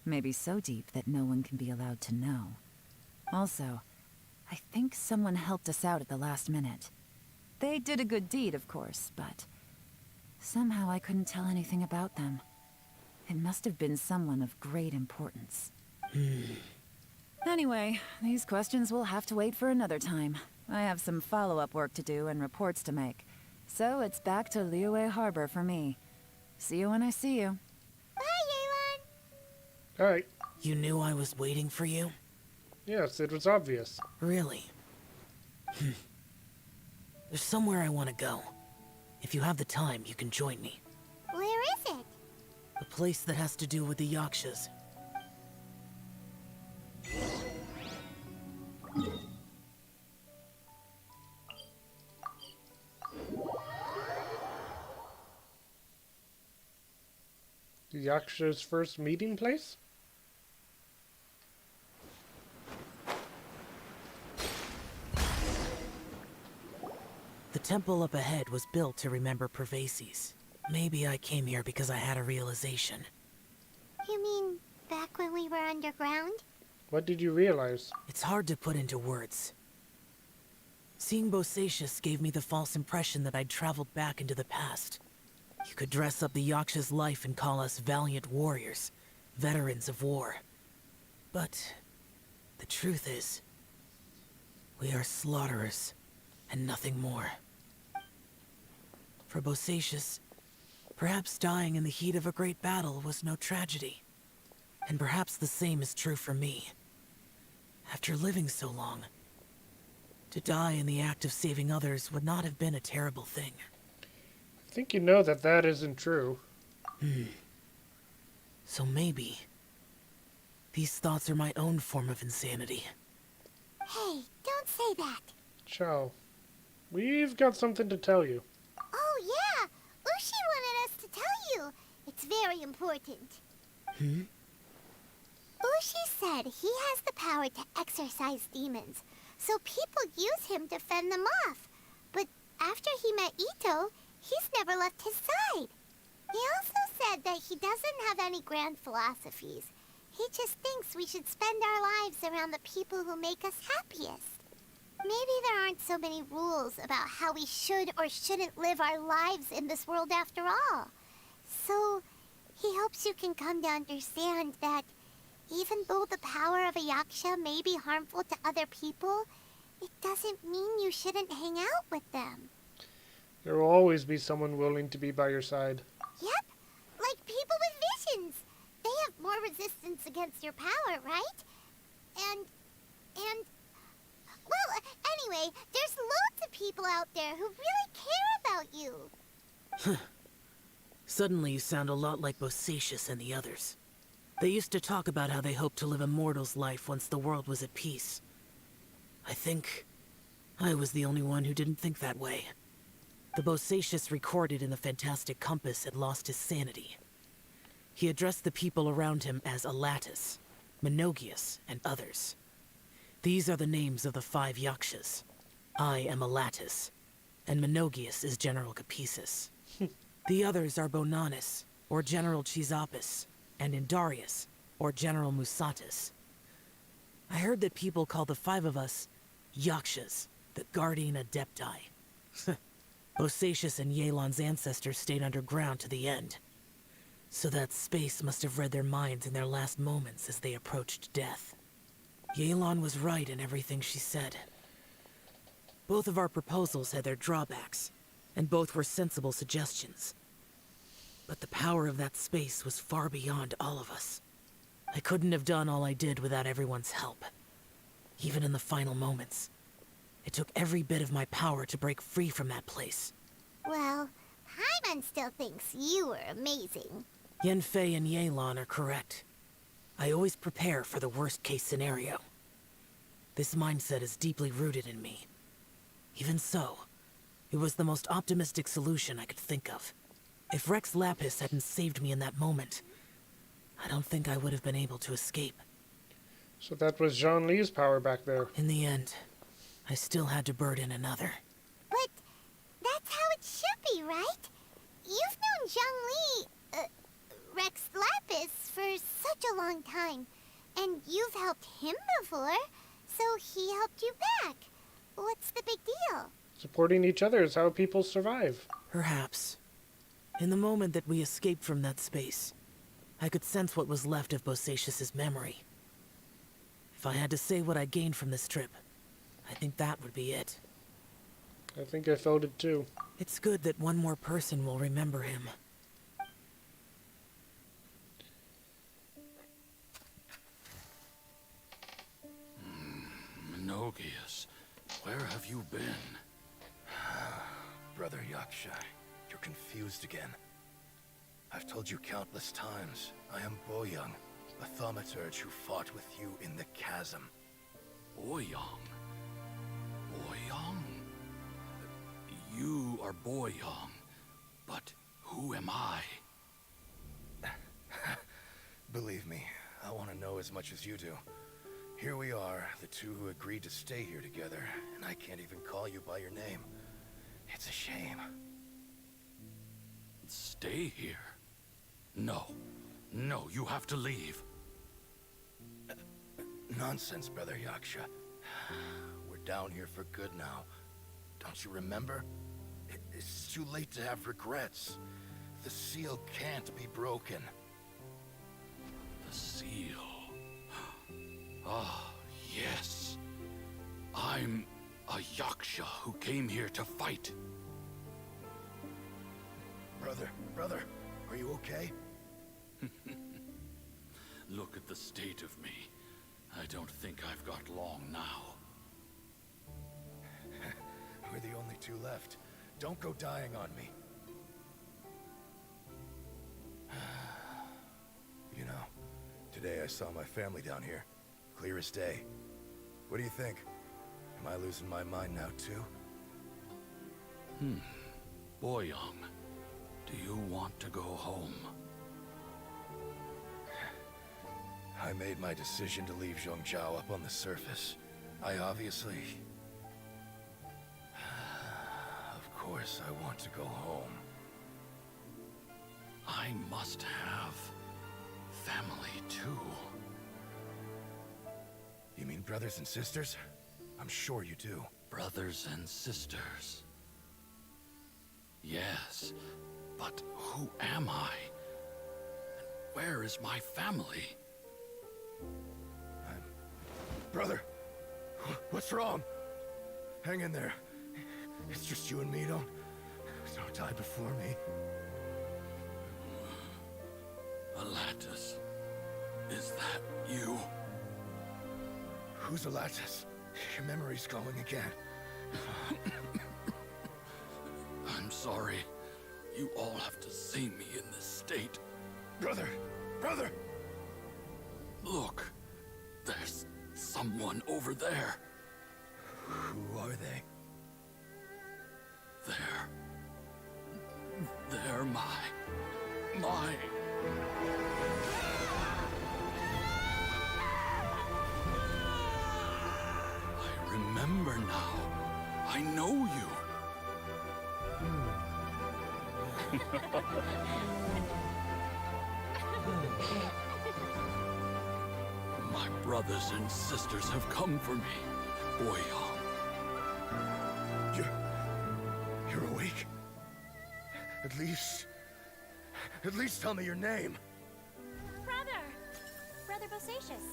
Maybe so deep that no one can be allowed to know. Also, I think someone helped us out at the last minute. They did a good deed, of course, but somehow I couldn't tell anything about them. It must have been someone of great importance. Anyway, these questions will have to wait for another time. I have some follow-up work to do and reports to make. So it's back to Liyue Harbor for me. See you when I see you. Bye, Yelan. Alright. You knew I was waiting for you? Yes, it was obvious. Really? There's somewhere I want to go. If you have the time, you can join me. Where is it? A place that has to do with the Yakshas. The Yaksha's first meeting place? The temple up ahead was built to remember Pervases. Maybe I came here because I had a realization. You mean back when we were underground? What did you realize? It's hard to put into words. Seeing Bosacius gave me the false impression that I'd traveled back into the past. You could dress up the Yaksha's life and call us valiant warriors, veterans of war. But the truth is, we are slaughterers, and nothing more. For Bosacius, perhaps dying in the heat of a great battle was no tragedy. And perhaps the same is true for me. After living so long, to die in the act of saving others would not have been a terrible thing. I think you know that that isn't true. So maybe these thoughts are my own form of insanity. Hey, don't say that. Xiao, we've got something to tell you. Oh, yeah. Ushi wanted us to tell you. It's very important. Ushi said he has the power to exorcise demons, so people use him to fend them off. But after he met Ito, he's never left his side. He also said that he doesn't have any grand philosophies. He just thinks we should spend our lives around the people who make us happiest. Maybe there aren't so many rules about how we should or shouldn't live our lives in this world after all. So, he hopes you can come to understand that even though the power of a Yaksha may be harmful to other people, it doesn't mean you shouldn't hang out with them. There will always be someone willing to be by your side. Yep, like people with visions. They have more resistance against your power, right? And, well, anyway, there's loads of people out there who really care about you. Suddenly you sound a lot like Bosacius and the others. They used to talk about how they hoped to live a mortal's life once the world was at peace. I think I was the only one who didn't think that way. The Bosacius recorded in the Fantastic Compass had lost his sanity. He addressed the people around him as Alatus, Menogius, and others. These are the names of the 5 Yakshas. I am Alatus, and Menogius is General Capisis. The others are Bonanis, or General Chisapis, and Indarius, or General Musatis. I heard that people call the 5 of us Yakshas, the Guardian Adepti. Bosacius and Yelan's ancestors stayed underground to the end. So that space must have read their minds in their last moments as they approached death. Yelan was right in everything she said. Both of our proposals had their drawbacks, and both were sensible suggestions. But the power of that space was far beyond all of us. I couldn't have done all I did without everyone's help. Even in the final moments, it took every bit of my power to break free from that place. Well, Paimon still thinks you were amazing. Yanfei and Yelan are correct. I always prepare for the worst-case scenario. This mindset is deeply rooted in me. Even so, it was the most optimistic solution I could think of. If Rex Lapis hadn't saved me in that moment, I don't think I would have been able to escape. So that was Zhang Li's power back there. In the end, I still had to burden another. But that's how it should be, right? You've known Zhang Li, Rex Lapis, for such a long time. And you've helped him before, so he helped you back. What's the big deal? Supporting each other is how people survive. Perhaps. In the moment that we escaped from that space, I could sense what was left of Bosacius's memory. If I had to say what I gained from this trip, I think that would be it. I think I felt it too. It's good that one more person will remember him. Menogius, where have you been? Brother Yaksha, you're confused again. I've told you countless times, I am Boyoung, a thaumaturge who fought with you in the chasm. Boyoung? Boyoung? You are Boyoung, but who am I? Believe me, I want to know as much as you do. Here we are, the two who agreed to stay here together, and I can't even call you by your name. It's a shame. Stay here? No. No, you have to leave. Nonsense, Brother Yaksha. We're down here for good now. Don't you remember? It's too late to have regrets. The seal can't be broken. The seal. Ah, yes. I'm a Yaksha who came here to fight. Brother, are you okay? Look at the state of me. I don't think I've got long now. We're the only two left. Don't go dying on me. You know, today I saw my family down here. Clear as day. What do you think? Am I losing my mind now too? Boyoung, do you want to go home? I made my decision to leave Zhongzhou up on the surface. I obviously... Of course I want to go home. I must have family too. You mean brothers and sisters? I'm sure you do. Brothers and sisters. Yes, but who am I? And where is my family? Brother, what's wrong? Hang in there. It's just you and me, don't die before me. Alatus, is that you? Who's Alatus? Your memory's going again. I'm sorry. You all have to see me in this state. Brother! Look, there's someone over there. Who are they? They're my... I remember now. I know you. My brothers and sisters have come for me, Boyoung. You're awake? At least tell me your name. Brother Bosacius.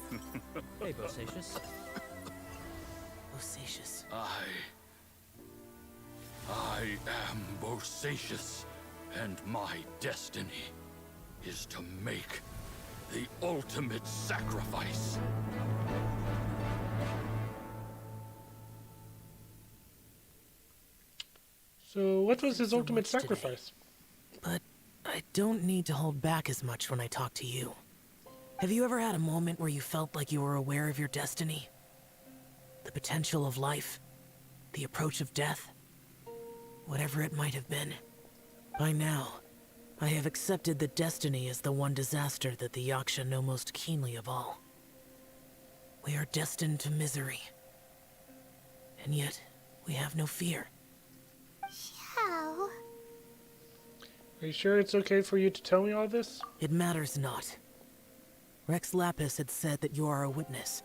Hey, Bosacius. Bosacius. I am Bosacius, and my destiny is to make the ultimate sacrifice. So, what was his So ultimate much today. sacrifice? But I don't need to hold back as much when I talk to you. Have you ever had a moment where you felt like you were aware of your destiny? The potential of life? The approach of death? Whatever it might have been. By now, I have accepted that destiny is the one disaster that the Yaksha know most keenly of all. We are destined to misery. And yet, we have no fear. Xiao. Are you sure it's okay for you to tell me all this? It matters not. Rex Lapis had said that you are a witness.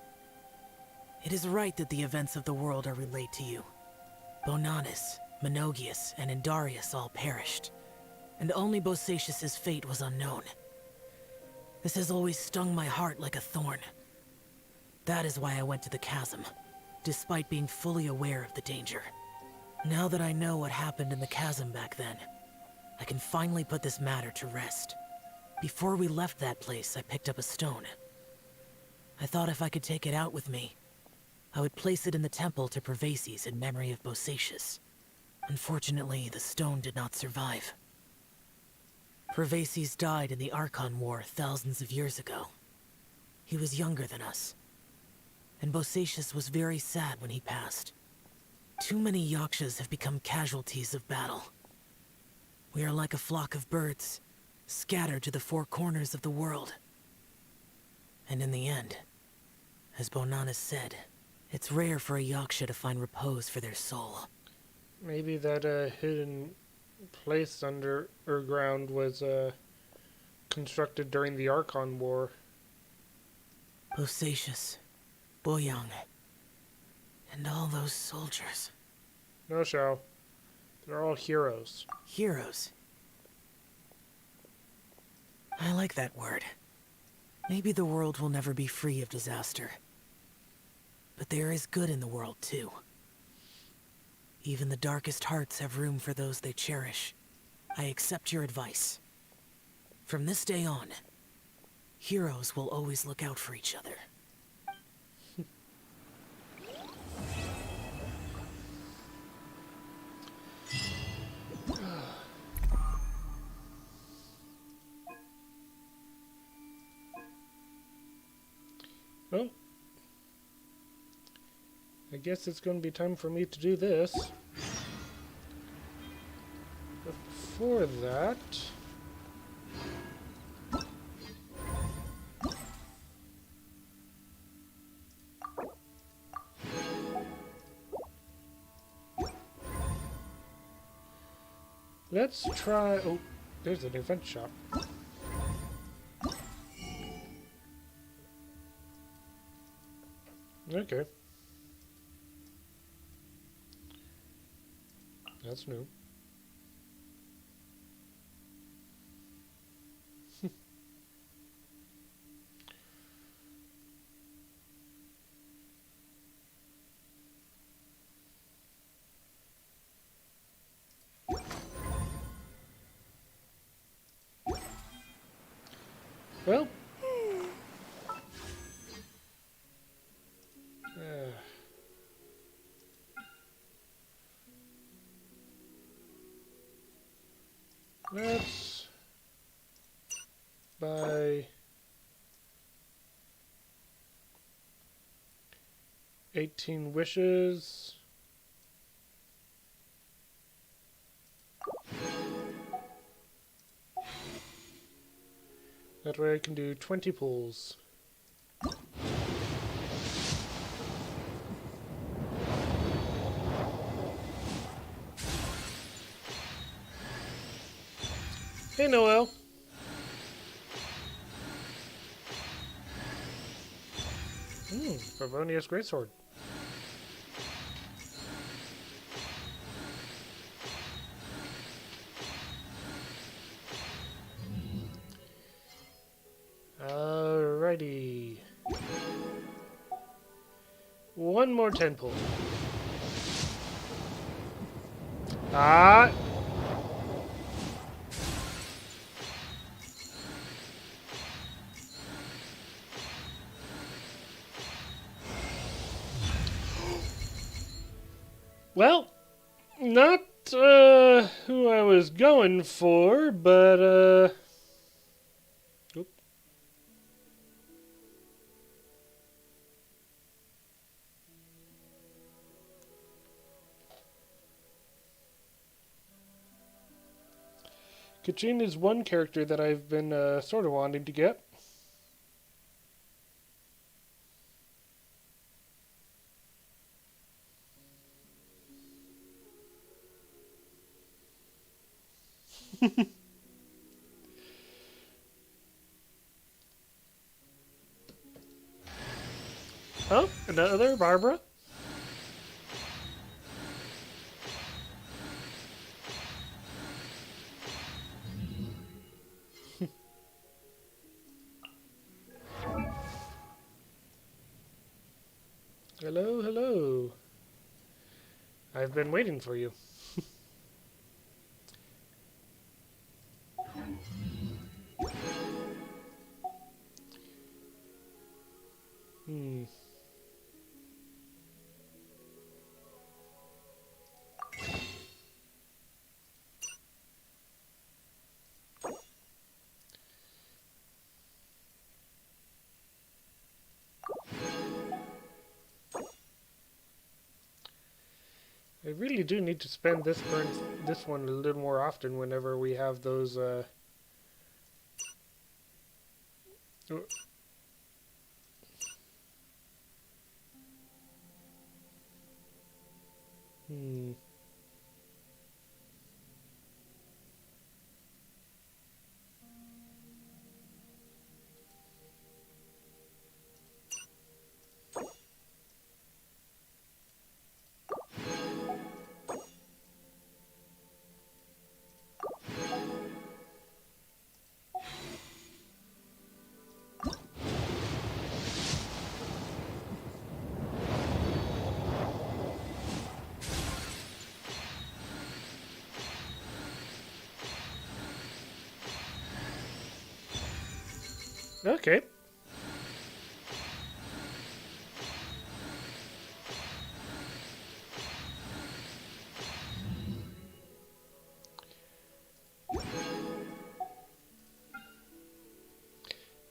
It is right that the events of the world are relayed to you. Bonanis, Menogius, and Indarius all perished, and only Bosacius's fate was unknown. This has always stung my heart like a thorn. That is why I went to the chasm, despite being fully aware of the danger. Now that I know what happened in the chasm back then, I can finally put this matter to rest. Before we left that place, I picked up a stone. I thought if I could take it out with me, I would place it in the temple to Pervases in memory of Bosacius. Unfortunately, the stone did not survive. Pervases died in the Archon War thousands of years ago. He was younger than us, and Bosacius was very sad when he passed. Too many Yakshas have become casualties of battle. We are like a flock of birds, scattered to the four corners of the world. And in the end, as Bonanas said, it's rare for a Yaksha to find repose for their soul. Maybe that hidden place underground was constructed during the Archon War. Bosacius, Boyang, and all those soldiers. No, Xiao. They're all heroes. Heroes. I like that word. Maybe the world will never be free of disaster. But there is good in the world, too. Even the darkest hearts have room for those they cherish. I accept your advice. From this day on, heroes will always look out for each other. Well, I guess it's going to be time for me to do this. But before that... let's try... oh, there's an event shop. Okay. That's new. Well. Let's buy 18 wishes. That way I can do 20 pulls. Hey, Noel. Favonius Greatsword. Alrighty. One more 10 pull. Ah! Well, not who I was going for, but oop. Kachin is one character that I've been sort of wanting to get. Oh, another Barbara? Hello, hello. I've been waiting for you. Hmm. I really do need to spend this one a little more often whenever we have those oh, hmm. Okay.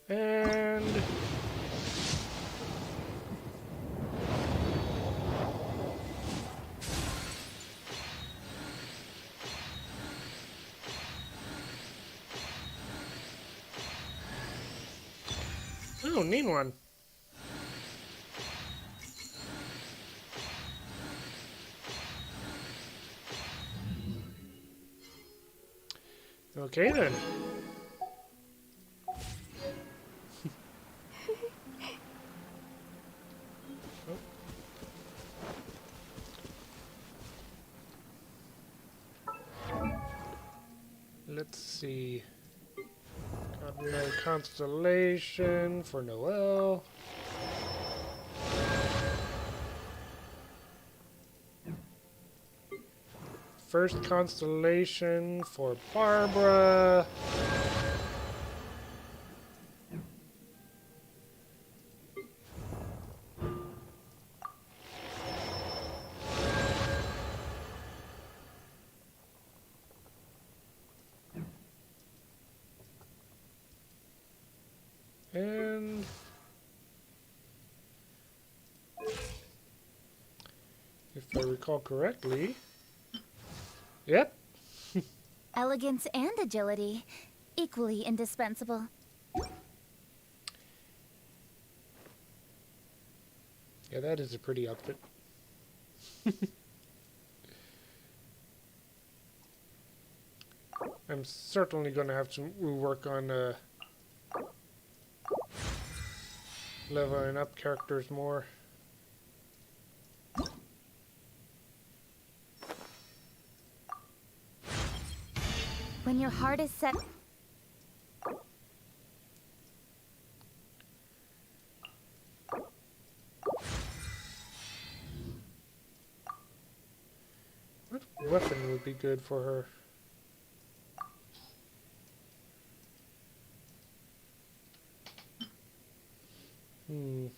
And oh, neat one. Okay then. Let's see. Got another constellation for Noel. First constellation for Barbara. And if I recall correctly, yep. Elegance and agility, equally indispensable. Yeah, that is a pretty outfit. I'm certainly going to have to work on leveling up characters more. When your heart is set... What weapon would be good for her? Hmm.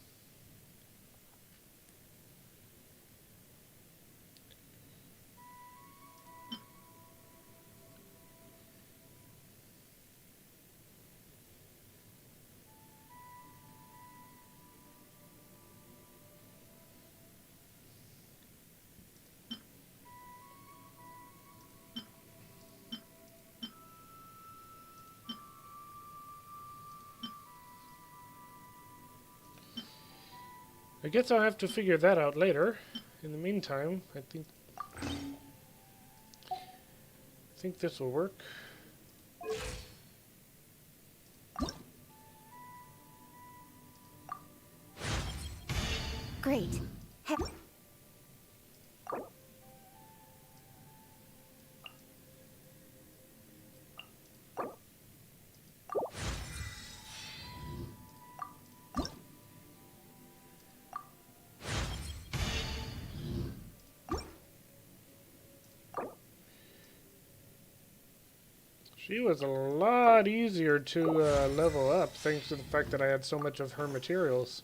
I guess I'll have to figure that out later. In the meantime, I think this will work. Great. She was a lot easier to level up thanks to the fact that I had so much of her materials.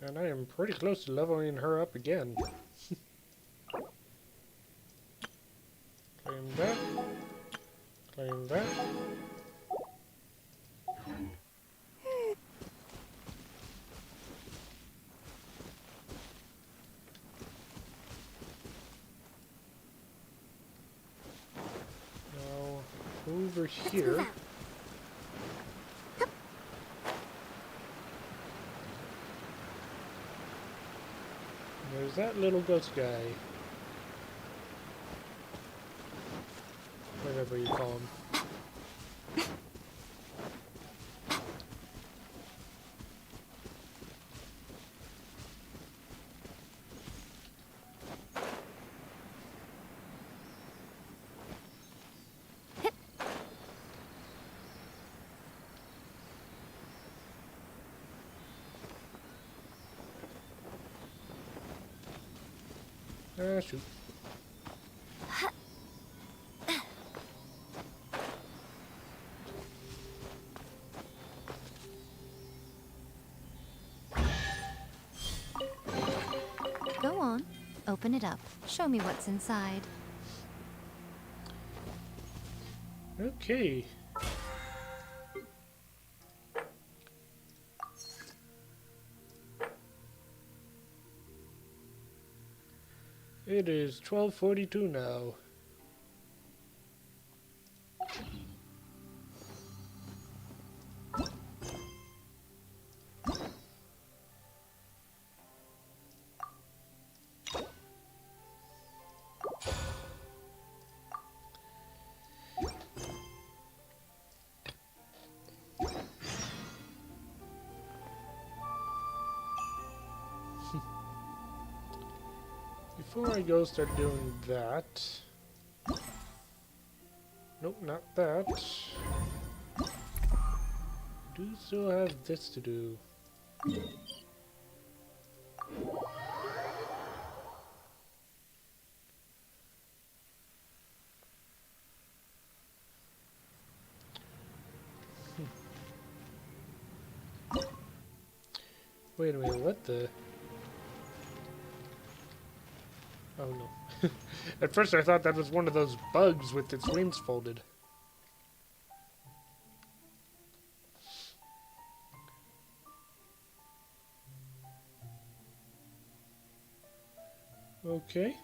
And I am pretty close to leveling her up again. Claim that. Claim that. Now, over here. There's that little ghost guy. Whatever you call him. Ah, shoot. Go on. Open it up. Show me what's inside. Okay. It is 12:42 now. Before I go start doing that... Nope, not that. Do still have this to do. Wait a minute, what the... Oh no. At first I thought that was one of those bugs with its wings folded. Okay.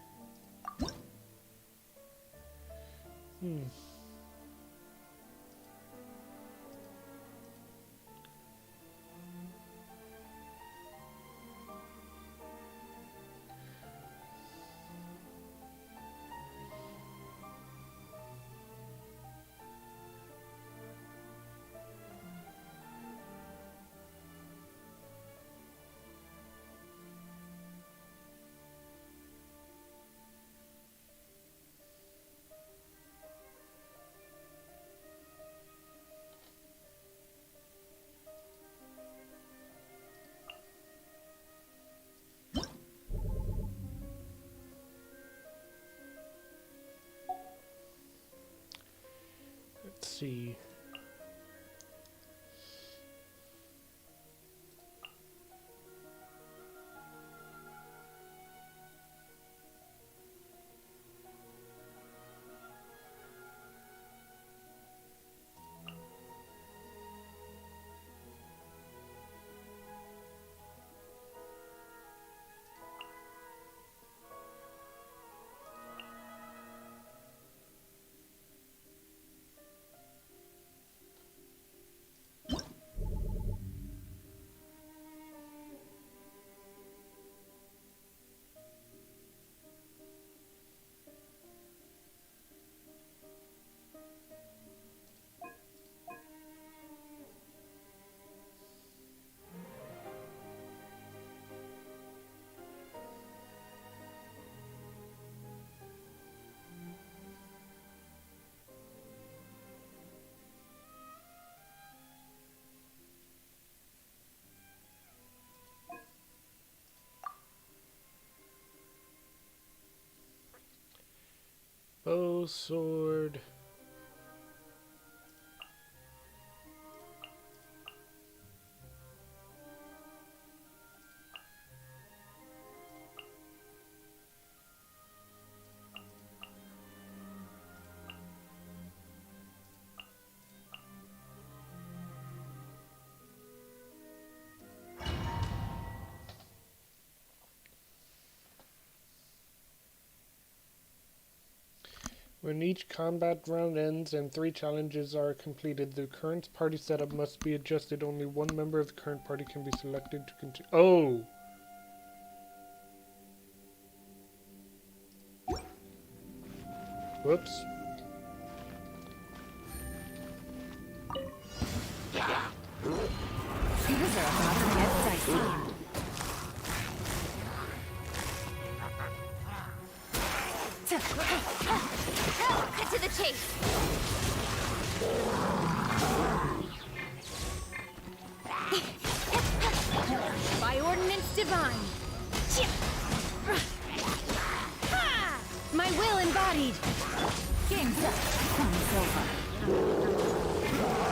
Let's see. Bow, sword. When each combat round ends and 3 challenges are completed, the current party setup must be adjusted. Only one member of the current party can be selected to continue. Oh! Whoops. These are about to get dicey. Cut to the chase. By ordinance divine. My will embodied. Game's up. Sun's over.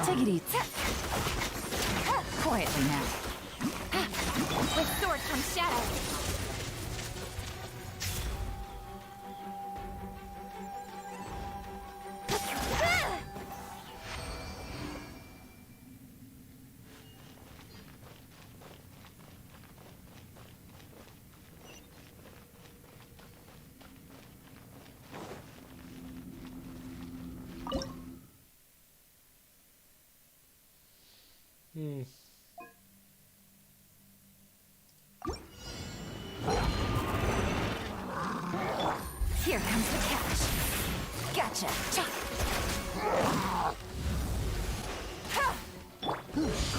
Take it easy. Quietly now. With sword comes shadow. Here comes the catch. Gotcha.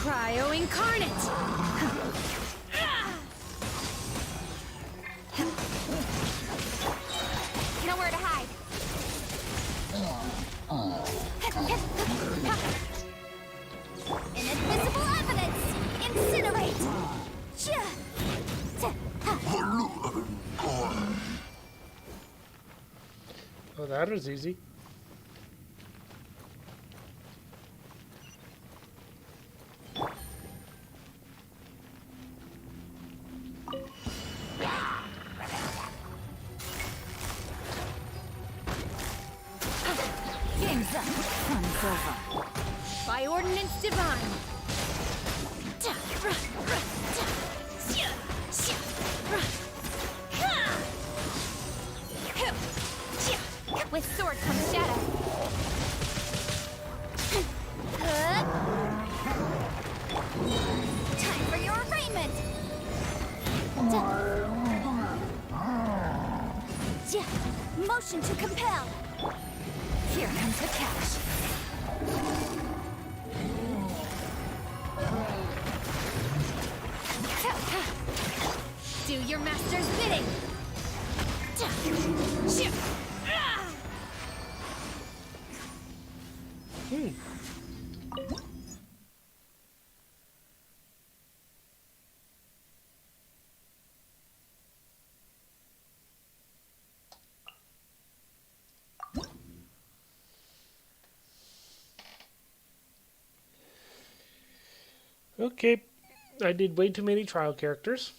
Cryo incarnate. Nowhere to hide. Inadmissible evidence! Incinerate! Oh, that was easy. Game's up. Sun's over. By ordinance divine. With sword comes shadow. Time for your arraignment. Motion to compel. Here comes the catch. Do your master's bidding. Okay, I did way too many trial characters.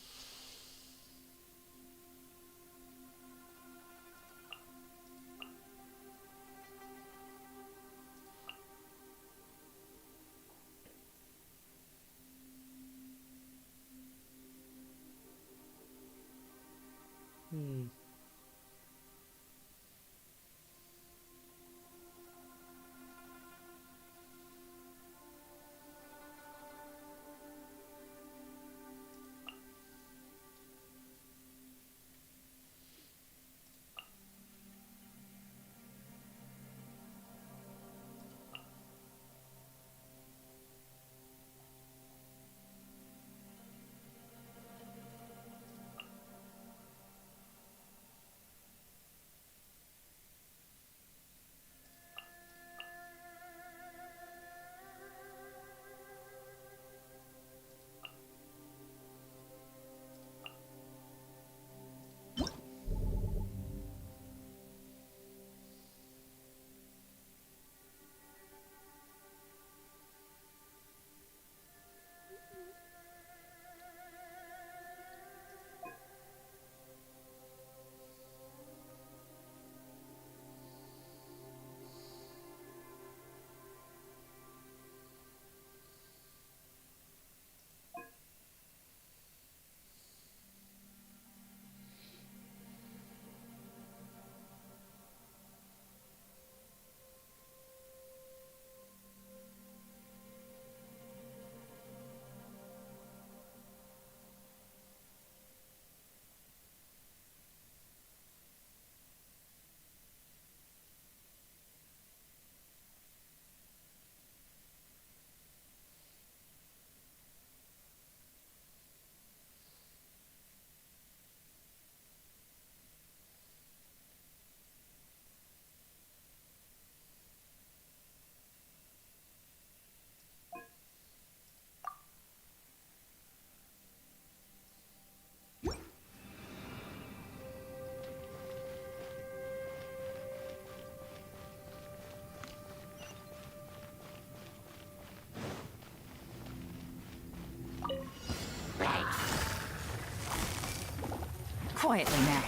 Quietly now.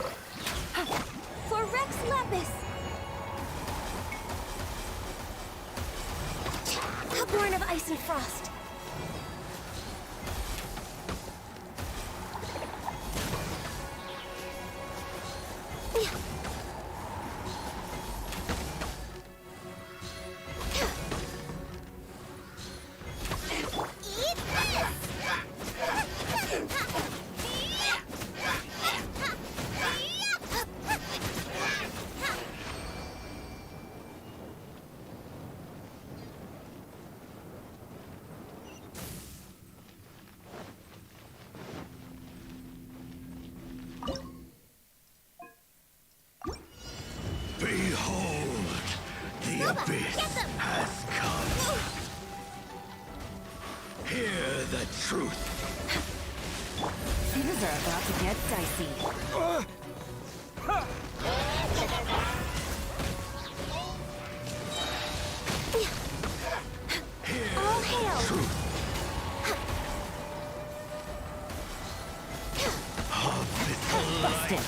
For Rex Lapis! Born of ice and frost. Behold, the abyss has come. Hear the truth. Things are about to get dicey. All hail! Busted.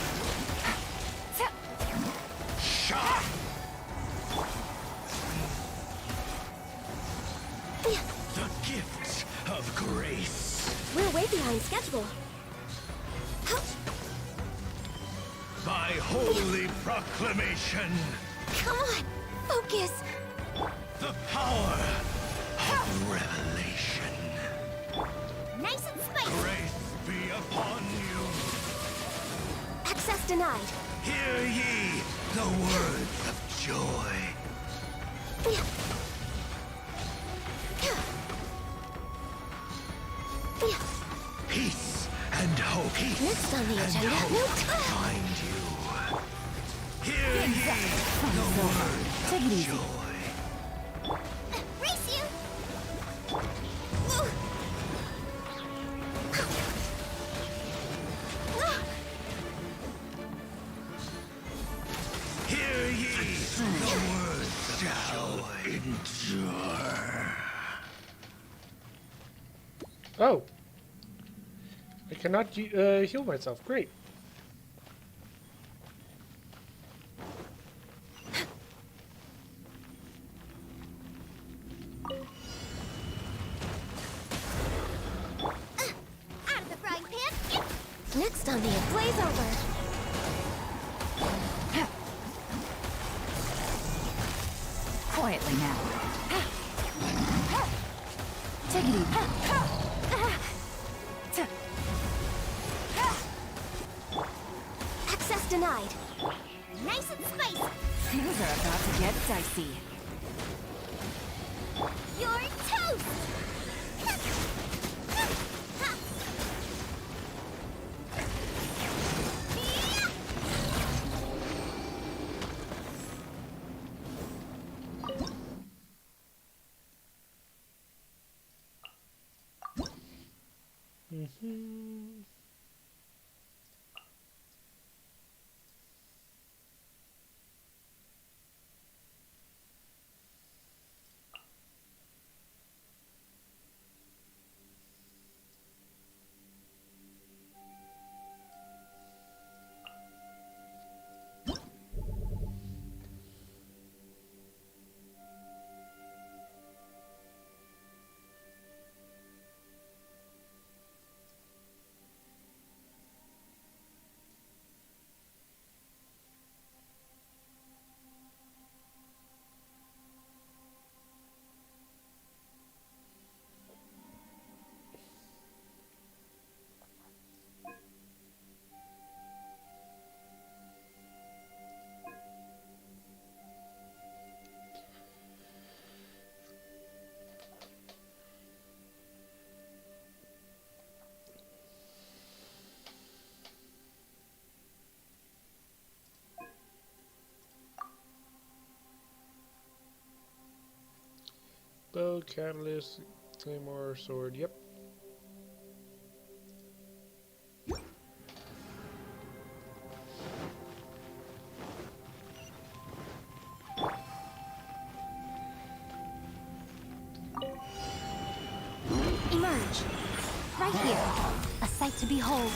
The gift of grace. We're way behind schedule. By holy proclamation, Come on, focus! the power of revelation. Nice and spicy. Grace be upon you. Access denied. Hear ye the words of joy. Peace and hope. Peace Next on the and agenda, hope no find you. Hear ye the words Take it of easy. joy. Race you. Hear ye the words of joy. Endure. Oh. I cannot heal myself. Great. Out of the frying pan. Next on the blaze over. Quietly now. Take it easy. Access denied. Nice and spicy. Things are about to get dicey. You're toast. Bow, catalyst, claymore, sword. Yep. Emerge. Right here. A sight to behold.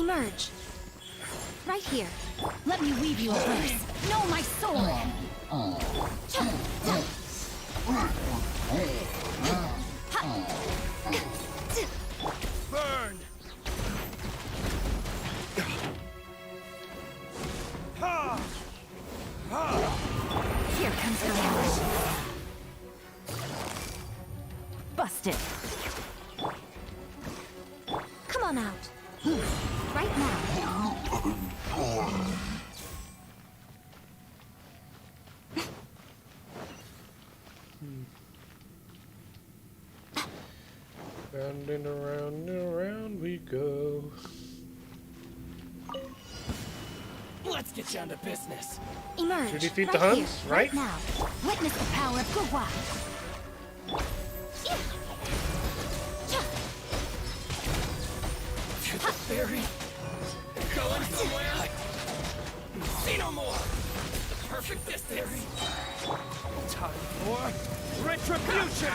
Emerge. Right here. Let me weave you a verse. Know my soul. Burn! Here comes the ambush. Busted. Come on out. Right now. Round and around and around we go. Let's get down to business. Emerge. To defeat right the Huns, here, right? now. Witness the power of Gurwa. To the ferry. Going somewhere. See no more. The perfect distance. Time for retribution.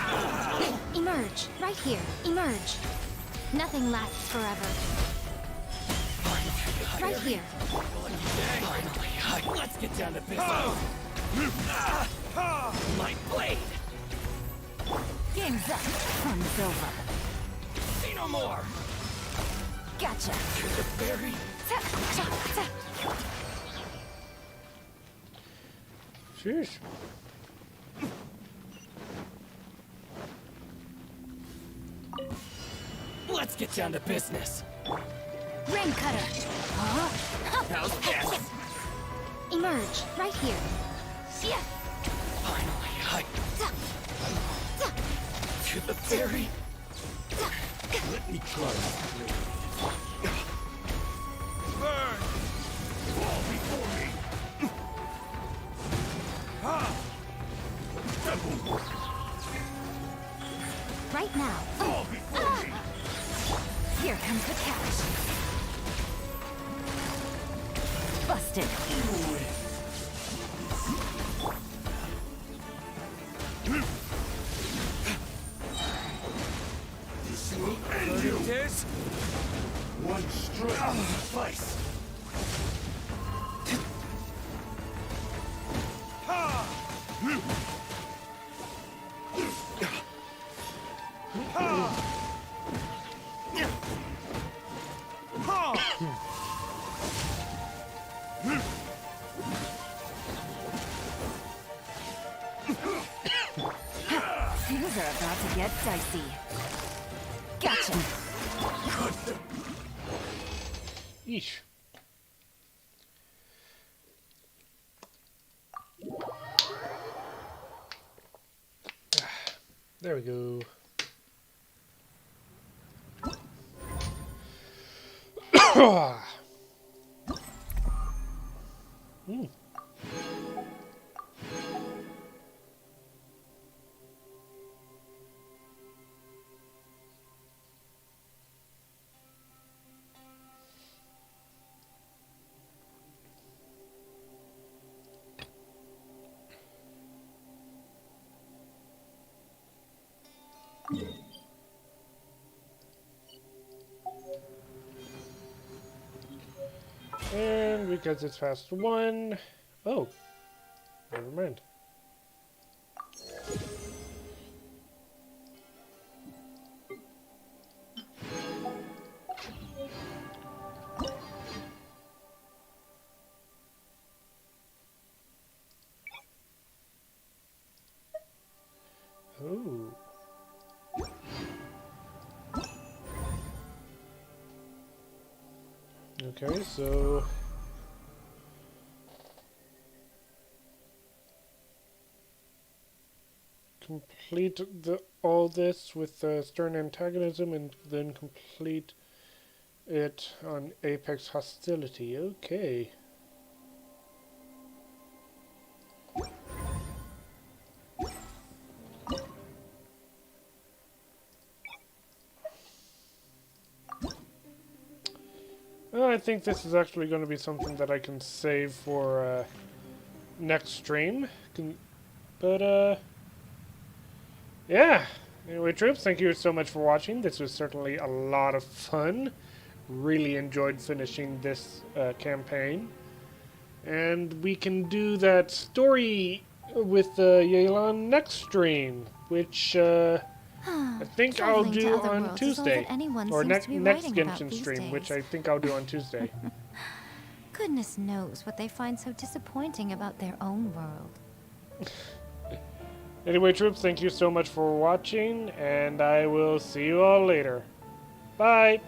Emerge. Right here. Emerge. Nothing lasts forever. Right here. Finally, let's get down to business. My blade. Game's up. Fun's over. See no more. Gotcha. To the ferry. Sheesh. Let's get down to business. Rain cutter. How's this? Emerge. Right here. Finally, to the ferry. Let me try. Burn! Fall before me! Right now. Fall before me! Here comes the catch. Busted. This will end you! This? One strike will suffice! Things are about to get dicey. Gotcha. Yeesh. There we go. Hmm. And because it's past 1, oh, never mind. Oh. Okay, so complete all this with stern antagonism and then complete it on apex hostility. Okay. Well, I think this is actually going to be something that I can save for next stream. Yeah. Anyway, troops, thank you so much for watching. This was certainly a lot of fun. really enjoyed finishing this campaign. And we can do that story with Yelan next stream, which I think I'll Traveling to do other on worlds is all Tuesday. that anyone Or seems to be next writing about Genshin these stream, which days. I think I'll do on Tuesday. Goodness knows what they find so disappointing about their own world. Anyway, troops, thank you so much for watching, and I will see you all later. Bye!